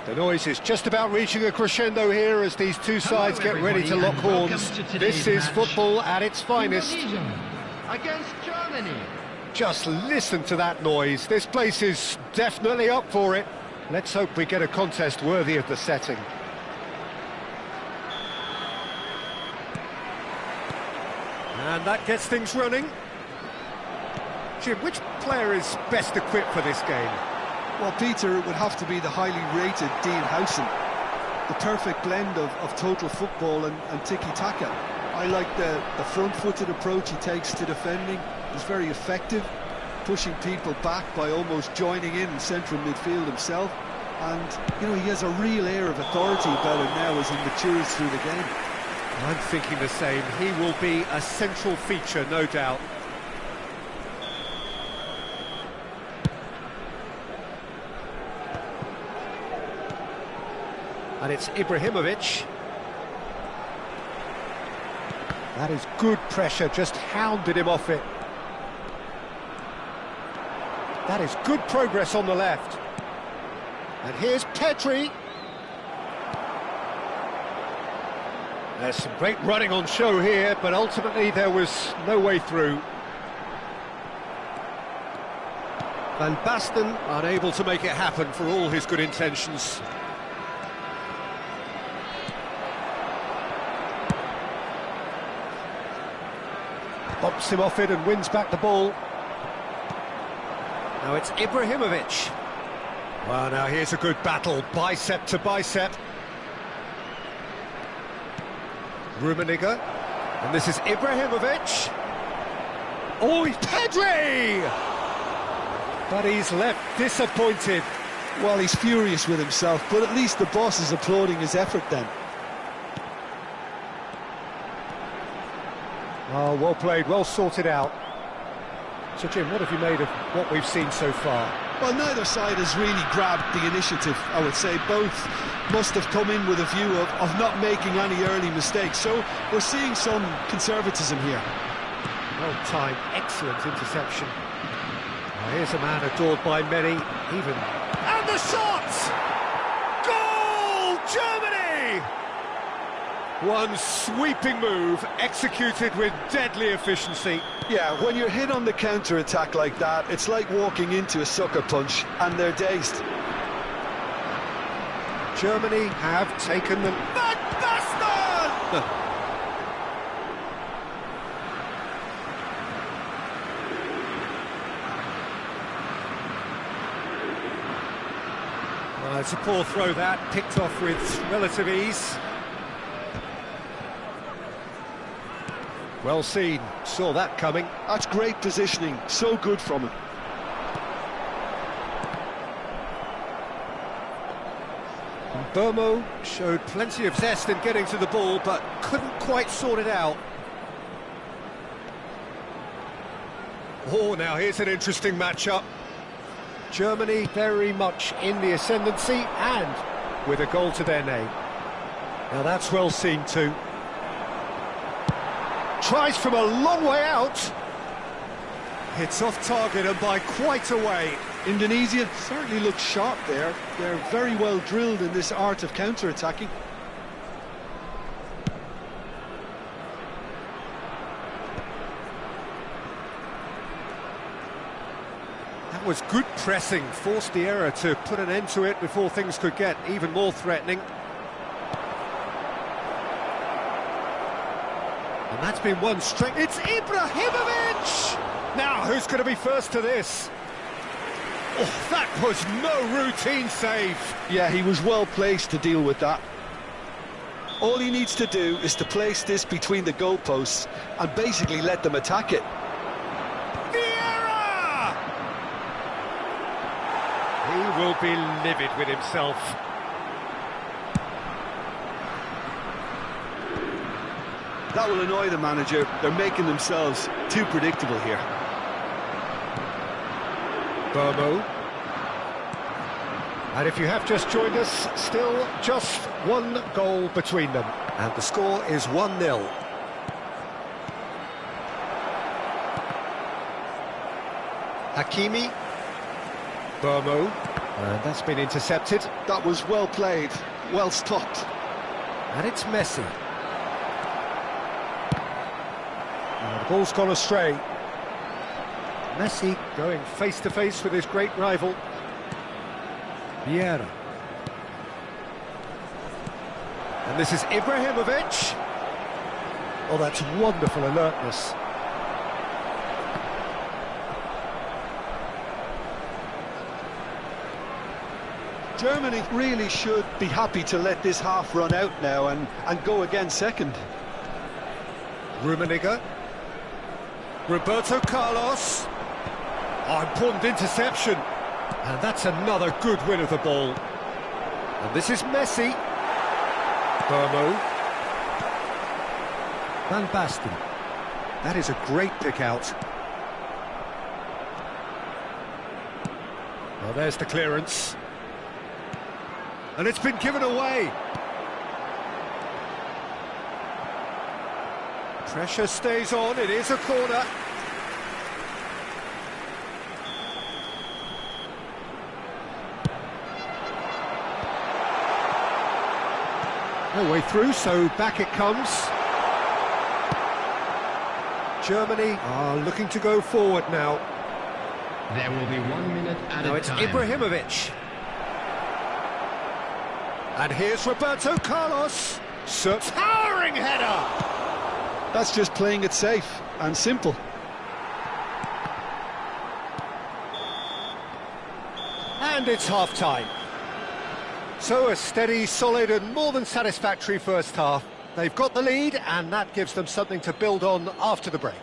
The noise is just about reaching a crescendo here as these two sides get ready to lock horns. This is football at its finest. Against Germany. Just listen to that noise. This place is definitely up for it. Let's hope we get a contest worthy of the setting. And that gets things running. Jim, which player is best equipped for this game? Well, Peter, it would have to be the highly rated Dean Howson. The perfect blend of total football and tiki-taka. I like the front-footed approach he takes to defending. He's very effective, pushing people back by almost joining in central midfield himself. And, you know, he has a real air of authority about him now as he matures through the game. I'm thinking the same. He will be a central feature, no doubt. And it's Ibrahimovic. That is good pressure, just hounded him off it. That is good progress on the left. And here's Pedri. There's some great running on show here, but ultimately there was no way through. Van Basten unable to make it happen for all his good intentions. Bumps him off it and wins back the ball. Now it's Ibrahimovic. Well, now here's a good battle, bicep to bicep. Rummenigge, and this is Ibrahimovic. Oh, it's Pedri! But he's left disappointed. Well, he's furious with himself, but at least the boss is applauding his effort then. Oh, well played, well sorted out. So, Jim, what have you made of what we've seen so far? Well, neither side has really grabbed the initiative, I would say. Both must have come in with a view of not making any early mistakes. So we're seeing some conservatism here. Well timed, excellent interception. Now here's a man adored by many, even... And the shot! Goal! Germany! One sweeping move, executed with deadly efficiency. Yeah, when you're hit on the counter-attack like that, it's like walking into a sucker punch, and they're dazed. Germany have taken them. Van Basten! Well, it's a poor throw that, picked off with relative ease. Well seen, saw that coming. That's great positioning, so good from him. Bomo showed plenty of zest in getting to the ball, but couldn't quite sort it out. Oh, now here's an interesting matchup. Germany very much in the ascendancy and with a goal to their name. Now that's well seen too. Tries from a long way out. Hits off target and by quite a way. Indonesia certainly looks sharp there. They're very well drilled in this art of counter-attacking. That was good pressing, forced the error to put an end to it before things could get even more threatening. And that's been one straight. It's Ibrahimovic! Now, who's going to be first to this? Oh, that was no routine save. Yeah, he was well placed to deal with that. All he needs to do is to place this between the goalposts and basically let them attack it. Vieira! He will be livid with himself. That will annoy the manager. They're making themselves too predictable here. Bomo. And if you have just joined us, still just one goal between them. And the score is 1-0. Hakimi. Bomo. And that's been intercepted. That was well played, well stopped. And it's Messi. And the ball's gone astray. Messi going face-to-face with his great rival. Vieira. And this is Ibrahimovic. Oh, that's wonderful alertness. Germany really should be happy to let this half run out now and go again second. Rummenigge. Roberto Carlos. Oh, important interception. And that's another good win of the ball. And this is Messi. Bomo. Van Basten. That is a great pick out. Well, there's the clearance. And it's been given away. Pressure stays on, it is a corner. No way through, so back it comes. Germany are looking to go forward now. There will be 1 minute at a time. Now it's Ibrahimovic. And here's Roberto Carlos. Towering header! That's just playing it safe and simple. And it's half-time. So a steady, solid and more than satisfactory first half. They've got the lead and that gives them something to build on after the break.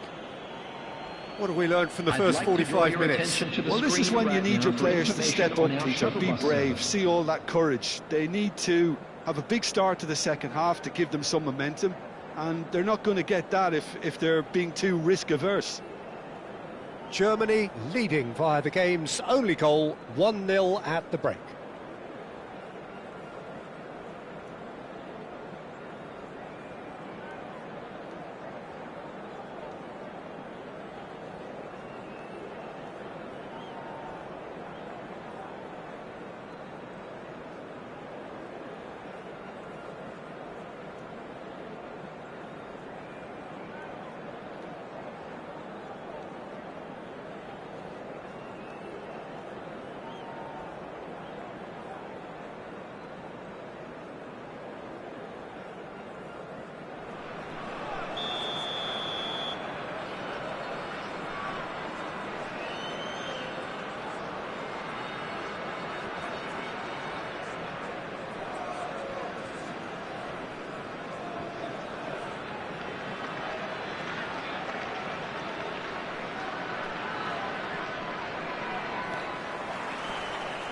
What have we learned from the first 45 minutes? Well, this is when you need your players to step up, Peter, be brave, see all that courage. They need to have a big start to the second half to give them some momentum, and they're not going to get that if they're being too risk-averse. Germany leading via the game's only goal, 1-0 at the break.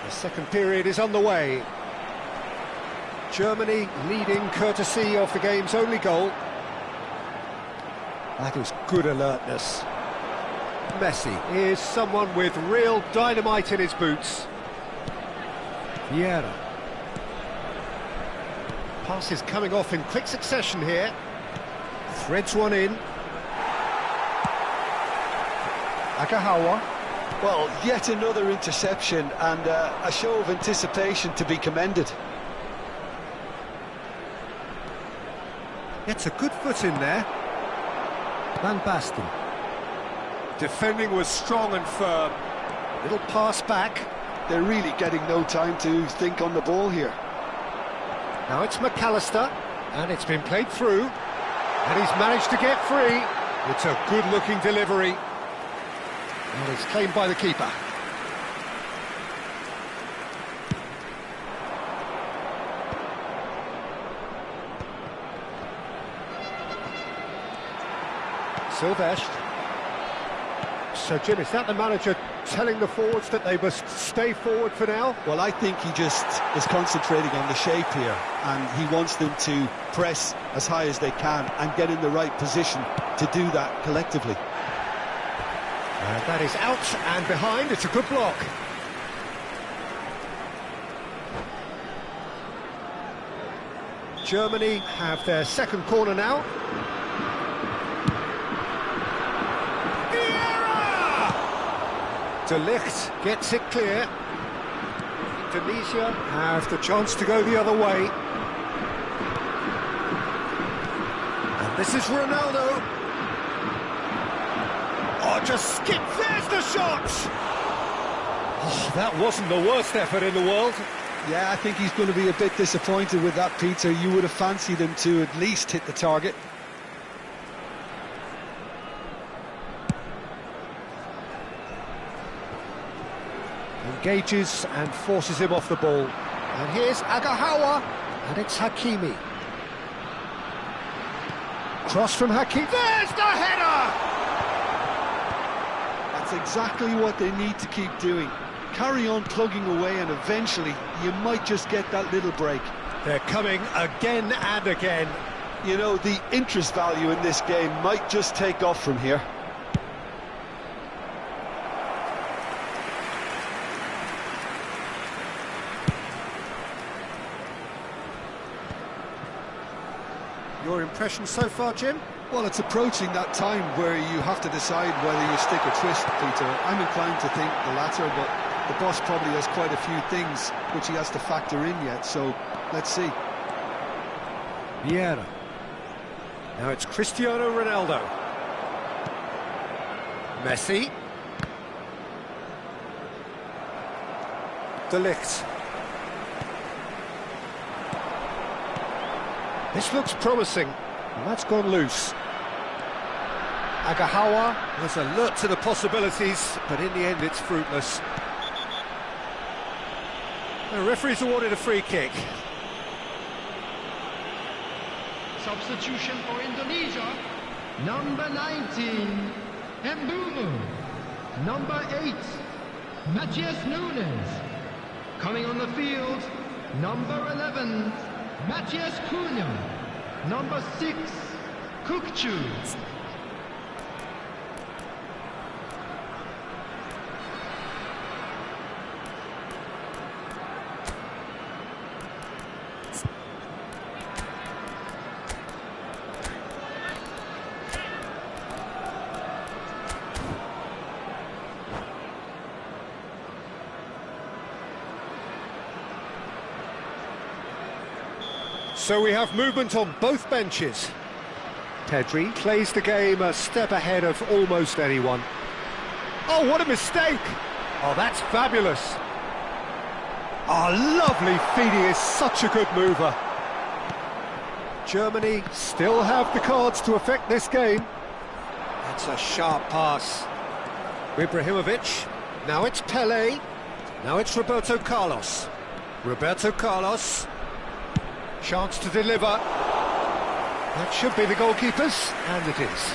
The second period is underway. Germany leading courtesy of the game's only goal. That is good alertness. Messi is someone with real dynamite in his boots. Vieira. Pass is coming off in quick succession here. Threads one in. Agahawa. Well, yet another interception and a show of anticipation to be commended. Gets a good foot in there. Van Basten. Defending was strong and firm. Little pass back. They're really getting no time to think on the ball here. Now it's McAllister, and it's been played through, and he's managed to get free. It's a good-looking delivery. And it's claimed by the keeper. Silvestre. So, Jim, is that the manager telling the forwards that they must stay forward for now? Well, I think he just is concentrating on the shape here, and he wants them to press as high as they can and get in the right position to do that collectively. And that is out and behind. It's a good block. Germany have their second corner now. Vieira! De Ligt gets it clear. Indonesia have the chance to go the other way. And this is Ronaldo. Oh, just skip, there's the shot! Oh, that wasn't the worst effort in the world. Yeah, I think he's going to be a bit disappointed with that, Peter. You would have fancied him to at least hit the target. Engages and forces him off the ball. And here's Agahawa, and it's Hakimi. Cross from Hakimi, there's the header! That's exactly what they need to keep doing. Carry on plugging away, and eventually you might just get that little break. They're coming again and again. You know, the interest value in this game might just take off from here. Your impression so far, Jim? Well, it's approaching that time where you have to decide whether you stick or twist, Peter. I'm inclined to think the latter, but the boss probably has quite a few things which he has to factor in yet, so let's see. Vieira. Now it's Cristiano Ronaldo. Messi. De Ligt. This looks promising, and that's gone loose. Agahawa was alert to the possibilities, but in the end it's fruitless. The referee's awarded a free kick. Substitution for Indonesia. Number 19, Mburu. Number 8, Matthias Nunes. Coming on the field, number 11, Matthias Cunha. Number 6, Kukçu. So we have movement on both benches. Pedri plays the game a step ahead of almost anyone. Oh, what a mistake! Oh, that's fabulous. Oh, lovely feed, he is such a good mover. Germany still have the cards to affect this game. That's a sharp pass. Ibrahimovic, now it's Pelé, now it's Roberto Carlos. Roberto Carlos, chance to deliver. That should be the goalkeepers, and it is.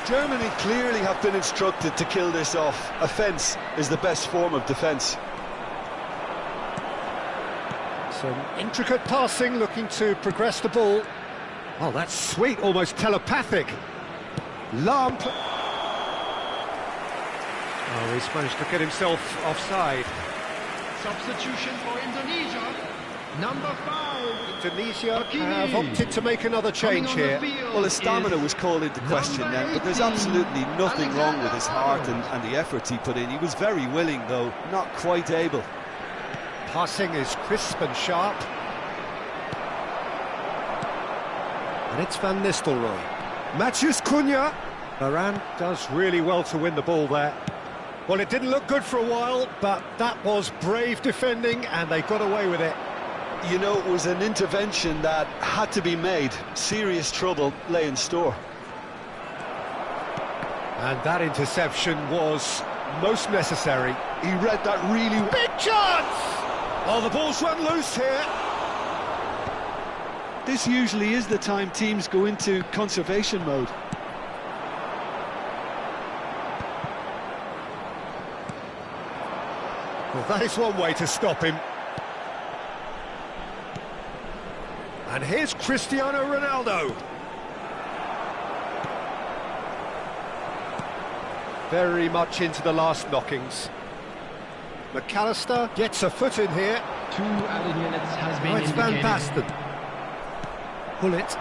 Germany clearly have been instructed to kill this off. Offence is the best form of defence. Some intricate passing, looking to progress the ball. Oh, that's sweet, almost telepathic. Lamp. Oh, he's managed to get himself offside. Substitution for Indonesia. Number 5. Indonesia have opted to make another change here. Well, his stamina was called into question then, but there's absolutely nothing wrong with his heart and the efforts he put in. He was very willing, though, not quite able. Passing is crisp and sharp. And it's Van Nistelrooy. Matheus Cunha. Varane does really well to win the ball there. Well, it didn't look good for a while, but that was brave defending, and they got away with it. You know, it was an intervention that had to be made. Serious trouble lay in store. And that interception was most necessary. He read that really... Big chance! Oh, the ball's run loose here. This usually is the time teams go into conservation mode. Well, that is one way to stop him. And here's Cristiano Ronaldo. Very much into the last knockings. McAllister gets a foot in here. 2 added minutes has been It's Van indicated. Basten. Pullet.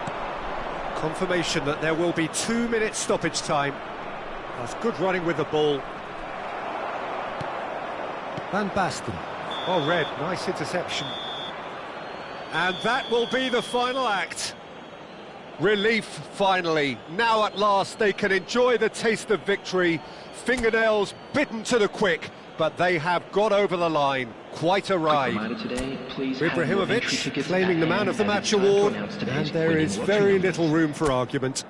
Confirmation that there will be 2 minutes stoppage time. That's good running with the ball. Van Basten. Oh, red, nice interception. And that will be the final act. Relief, finally. Now at last they can enjoy the taste of victory. Fingernails bitten to the quick, but they have got over the line. Quite a ride. Ibrahimovic claiming the man of the match award, and there is very little room for argument.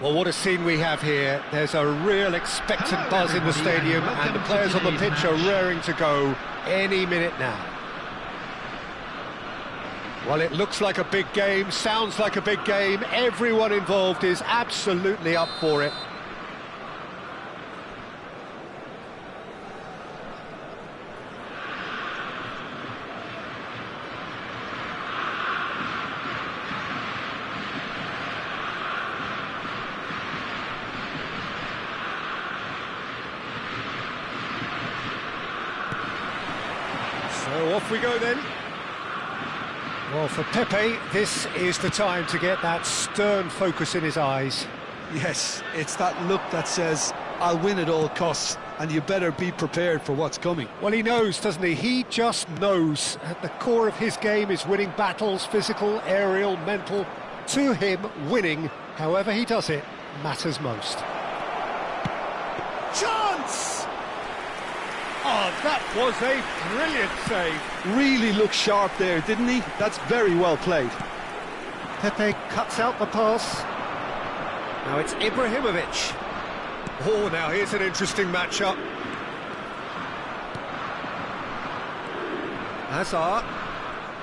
Well, what a scene we have here. There's a real expectant buzz in the stadium, and the players on the pitch are raring to go any minute now. Well, it looks like a big game, sounds like a big game. Everyone involved is absolutely up for it. So off we go then. Well, for Pepe, this is the time to get that stern focus in his eyes. Yes, it's that look that says, I'll win at all costs, and you better be prepared for what's coming. Well, he knows, doesn't he? He just knows. At the core of his game is winning battles, physical, aerial, mental. To him, winning, however he does it, matters most. Chance! Oh, that was a brilliant save. Really looked sharp there, didn't he? That's very well played. Pepe cuts out the pass. Now it's Ibrahimovic. Oh, now here's an interesting matchup. Hazard.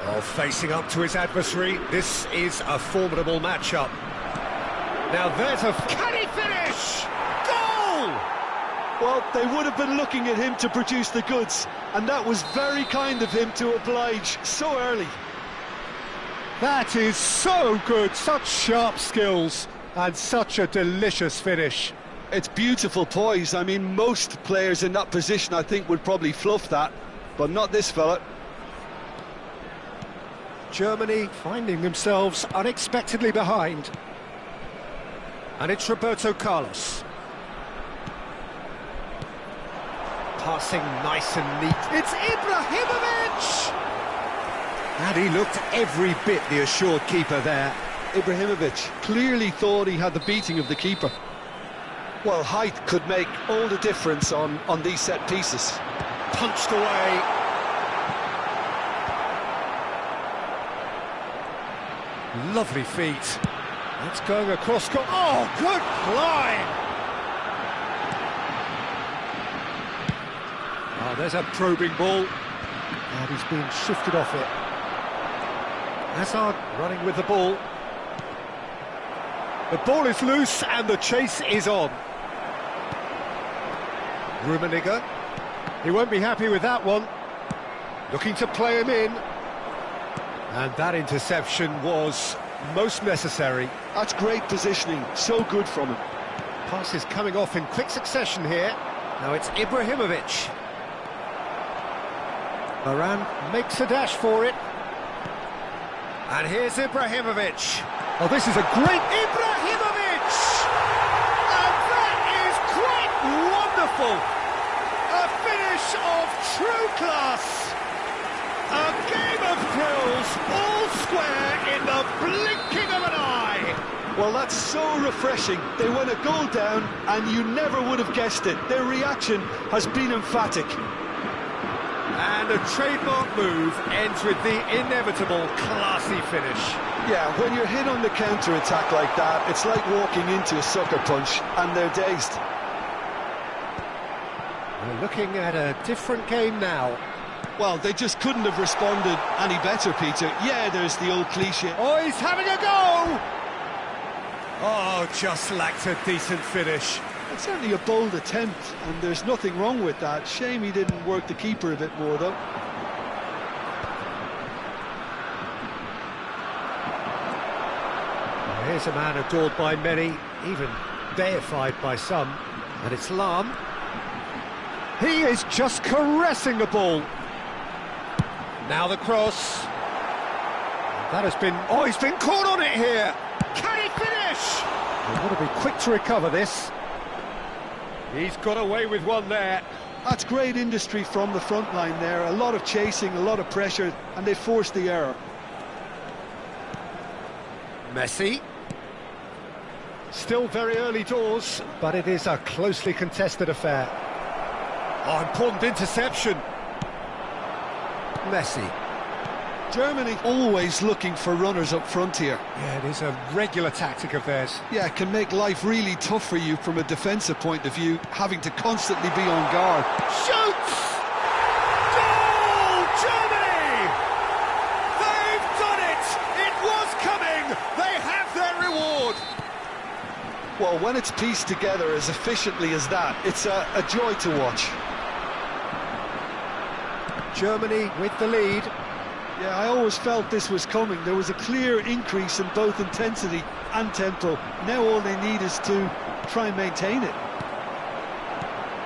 Oh, facing up to his adversary. This is a formidable matchup. Now there's a... Can he finish? Goal! Well, they would have been looking at him to produce the goods, and that was very kind of him to oblige so early. That is so good, such sharp skills, and such a delicious finish. It's beautiful poise. I mean, most players in that position, I think, would probably fluff that, but not this fella. Germany finding themselves unexpectedly behind. And it's Roberto Carlos. Passing nice and neat. It's Ibrahimovic! And he looked every bit the assured keeper there. Ibrahimovic clearly thought he had the beating of the keeper. Well, height could make all the difference on these set pieces. Punched away. Lovely feet. That's going across. Oh, good climb! Oh, there's a probing ball. And he's being shifted off it. Hazard running with the ball. The ball is loose and the chase is on. Rummenigge. He won't be happy with that one. Looking to play him in. And that interception was most necessary. That's great positioning, so good from him. Pass is coming off in quick succession here. Now it's Ibrahimovic. Varane makes a dash for it. And here's Ibrahimovic. Oh, this is a great Ibrahimovic! And that is quite wonderful! A finish of true class! A game of thrills, all square in the blinking of an eye! Well, that's so refreshing. They went a goal down and you never would have guessed it. Their reaction has been emphatic. And a trademark move ends with the inevitable classy finish. Yeah, when you're hit on the counter-attack like that, it's like walking into a sucker punch, and they're dazed. We're looking at a different game now. Well, they just couldn't have responded any better, Peter. Yeah, there's the old cliche. Oh, he's having a go! Oh, just lacked a decent finish. It's certainly a bold attempt, and there's nothing wrong with that. Shame he didn't work the keeper a bit more, though. Here's a man adored by many, even deified by some, and it's Lahm. He is just caressing the ball. Now the cross. That has been... Oh, he's been caught on it here! Can he finish? He's got to be quick to recover this. He's got away with one there. That's great industry from the front line there. A lot of chasing, a lot of pressure, and they forced the error. Messi. Still very early doors, but it is a closely contested affair. Oh, important interception. Messi. Germany always looking for runners up front here. Yeah, it is a regular tactic of theirs. Yeah, it can make life really tough for you from a defensive point of view, having to constantly be on guard. Shoots! Goal! Germany! They've done it! It was coming! They have their reward! Well, when it's pieced together as efficiently as that, it's a joy to watch. Germany with the lead. Yeah, I always felt this was coming. There was a clear increase in both intensity and tempo. Now all they need is to try and maintain it.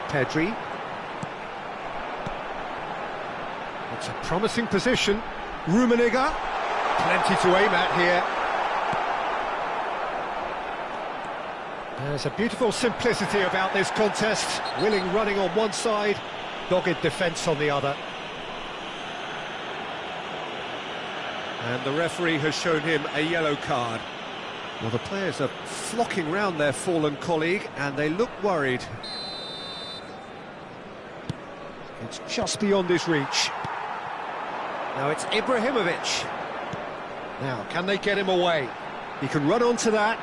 Pedri. It's a promising position. Rummenigge. Plenty to aim at here. There's a beautiful simplicity about this contest. Willing running on one side, dogged defence on the other. And the referee has shown him a yellow card. Well, the players are flocking round their fallen colleague and they look worried. It's just beyond his reach. Now it's Ibrahimovic. Now, can they get him away? He can run onto that.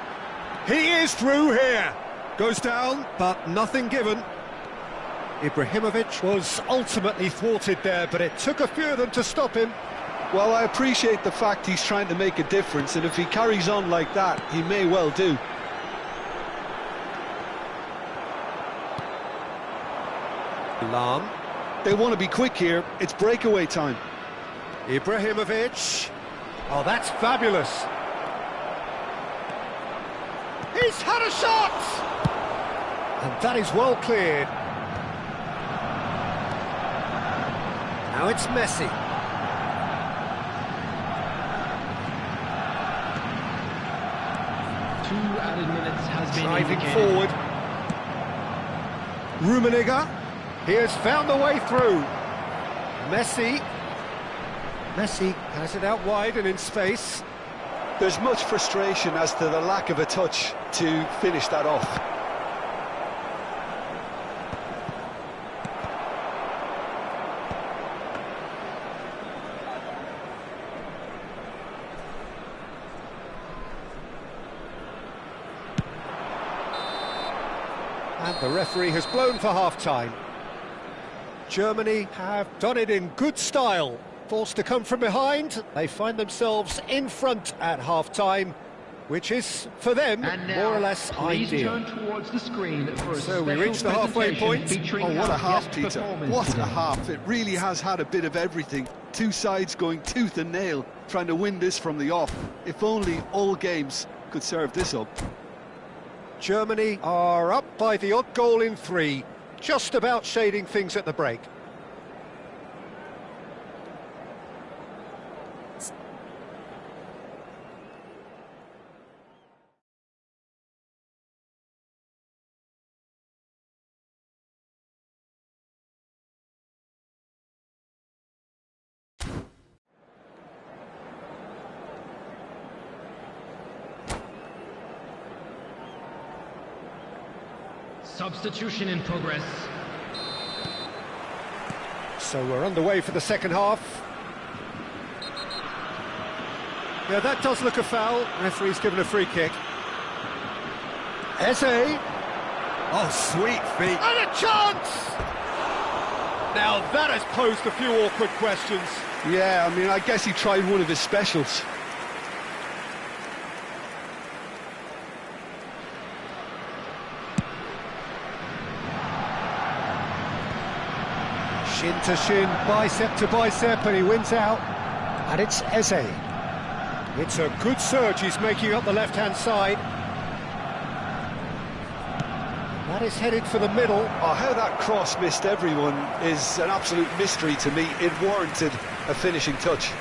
He is through here. Goes down, but nothing given. Ibrahimovic was ultimately thwarted there, but it took a few of them to stop him. Well, I appreciate the fact he's trying to make a difference, and if he carries on like that, he may well do. Lahm. They want to be quick here. It's breakaway time. Ibrahimovic. Oh, that's fabulous. He's had a shot! And that is well cleared. Now it's Messi. 2 added minutes has been Driving indicated. forward. Rummenigge. He has found the way through. Messi. Messi has it out wide and in space. There's much frustration as to the lack of a touch to finish that off. And the referee has blown for half-time. Germany have done it in good style. Forced to come from behind, they find themselves in front at half-time, which is, for them, more or less ideal. Turn towards the screen for a So we special reach the halfway point. featuring Oh, what a our half, guest Peter. performance What today. a half. It really has had a bit of everything. Two sides going tooth and nail, trying to win this from the off. If only all games could serve this up. Germany are up by the odd goal in 3, just about shading things at the break. Substitution in progress. So we're underway for the second half. Yeah, that does look a foul. Referee's given a free kick. Eze. Oh, sweet feet. And a chance! Now that has posed a few awkward questions. Yeah, I mean, I guess he tried one of his specials. Shin to shin, bicep to bicep, and he wins out. And it's Eze. It's a good surge he's making up the left-hand side. That is headed for the middle. Oh, how that cross missed everyone is an absolute mystery to me. It warranted a finishing touch.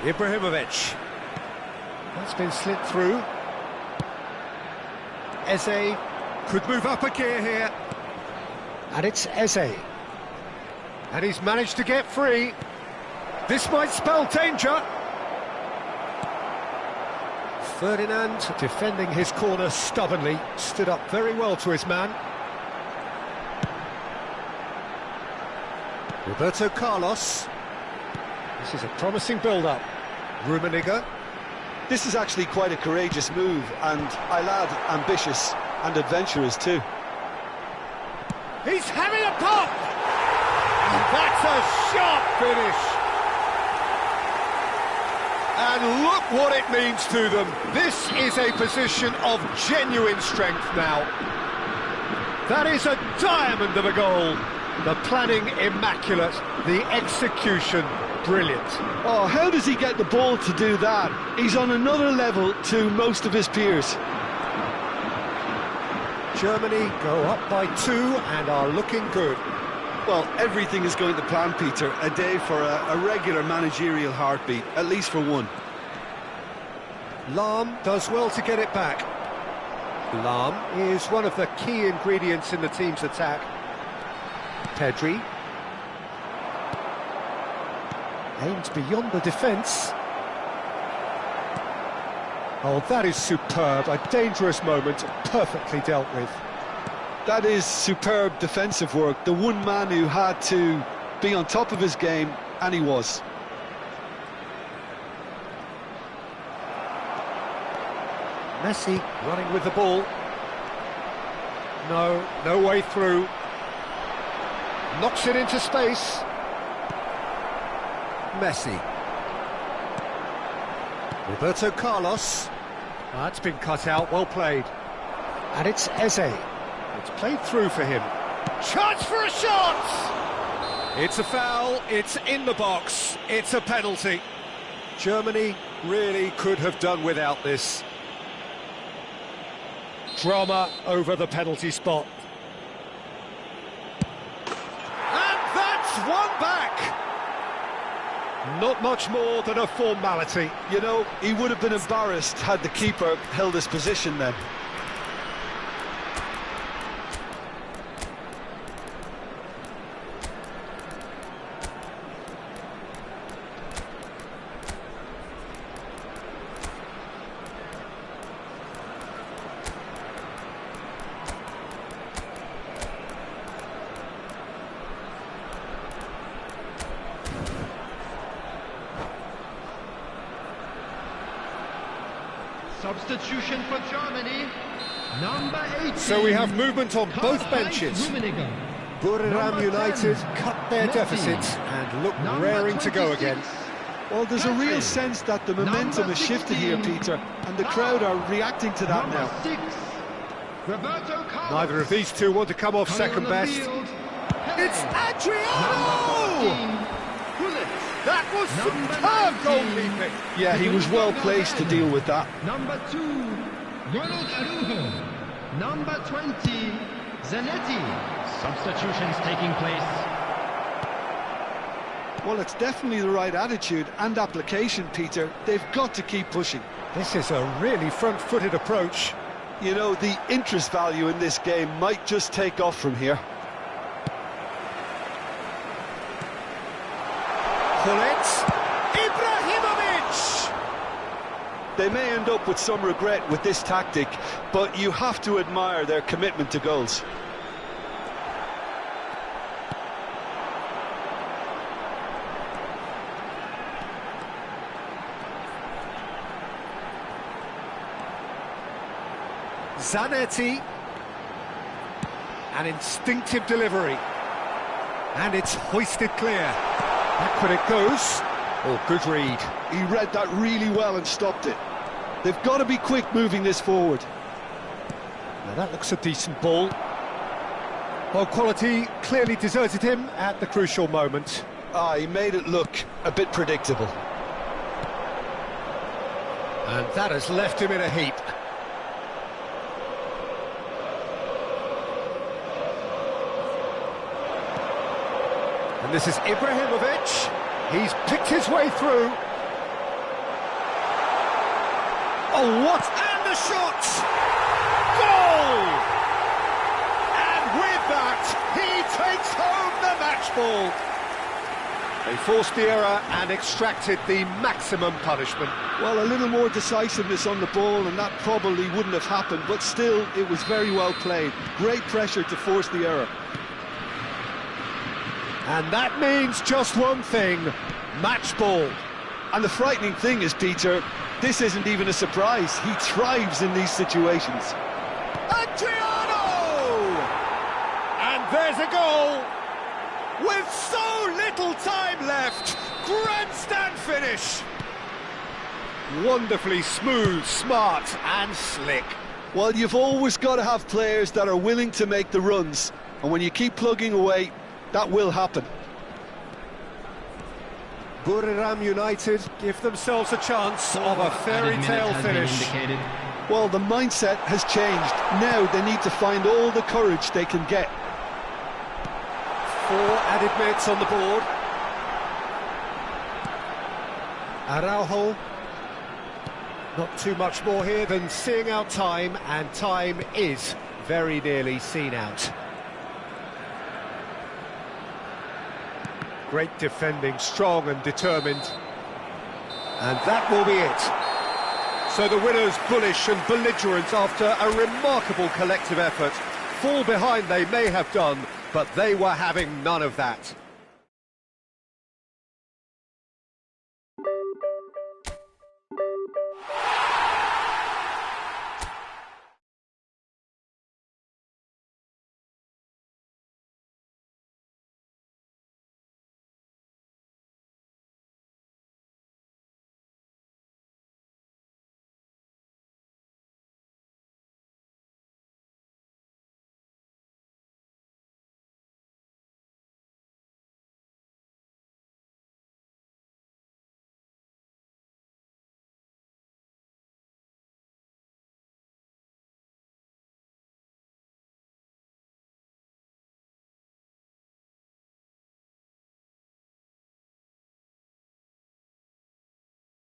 Ibrahimovic. That's been slipped through. Eze could move up a gear here. And it's Eze. And he's managed to get free. This might spell danger. Ferdinand defending his corner stubbornly, stood up very well to his man. Roberto Carlos. This is a promising build-up. Rummenigge. This is actually quite a courageous move, and I'll add ambitious and adventurous too. He's having a pop! And that's a sharp finish! And look what it means to them. This is a position of genuine strength now. That is a diamond of a goal. The planning immaculate, the execution brilliant. Oh, how does he get the ball to do that? He's on another level to most of his peers. Germany go up by 2 and are looking good. Well, everything is going to plan, Peter. A day for a regular managerial heartbeat, at least for one. Lahm does well to get it back. Lahm is one of the key ingredients in the team's attack. Pedri. Aimed beyond the defence. Oh, that is superb. A dangerous moment, perfectly dealt with. That is superb defensive work. The one man who had to be on top of his game, and he was. Messi running with the ball. No way through. Knocks it into space. Messi. Roberto Carlos. That's been cut out, well played. And it's Eze. It's played through for him. Chance for a shot! It's a foul, it's in the box, it's a penalty. Germany really could have done without this. Drama over the penalty spot. And that's one back! Not much more than a formality. You know, he would have been embarrassed had the keeper held his position then. Substitution for Germany, number 18. So we have movement on both benches. Buriram United cut their deficit and look raring to go again. Well, there's a real sense that the momentum has shifted here, Peter, and the crowd are reacting to that now. 6, Roberto Carlos. Neither of these two want to come off second best. It's Adriano! That was superb goalkeeping. Yeah, he was well placed to deal with that. Number 2, Ronald Araujo. Number 20, Zanetti. Substitutions taking place. Well, it's definitely the right attitude and application, Peter. They've got to keep pushing. This is a really front-footed approach. You know, the interest value in this game might just take off from here. Ibrahimovic! They may end up with some regret with this tactic, but you have to admire their commitment to goals. Zanetti. An instinctive delivery. And it's hoisted clear. Back when it goes. Oh, good read. He read that really well and stopped it. They've got to be quick moving this forward. Now that looks a decent ball. Well, quality clearly deserted him at the crucial moment. He made it look a bit predictable. And that has left him in a heap. And this is Ibrahimovic. He's picked his way through. Oh, what? And the shot! Goal! And with that, he takes home the match ball. They forced the error and extracted the maximum punishment. Well, a little more decisiveness on the ball and that probably wouldn't have happened, but still, it was very well played. Great pressure to force the error. And that means just one thing, match ball. And the frightening thing is, Peter, this isn't even a surprise. He thrives in these situations. Adriano! And there's a goal! With so little time left, grandstand finish. Wonderfully smooth, smart and slick. Well, you've always got to have players that are willing to make the runs, and when you keep plugging away, that will happen. Buriram United give themselves a chance of a fairy tale finish. Well, the mindset has changed. Now they need to find all the courage they can get. 4 added minutes on the board. Araujo. Not too much more here than seeing out time, and time is very nearly seen out. Great defending, strong and determined. And that will be it. So the winners, bullish and belligerent after a remarkable collective effort. Fall behind they may have done, but they were having none of that.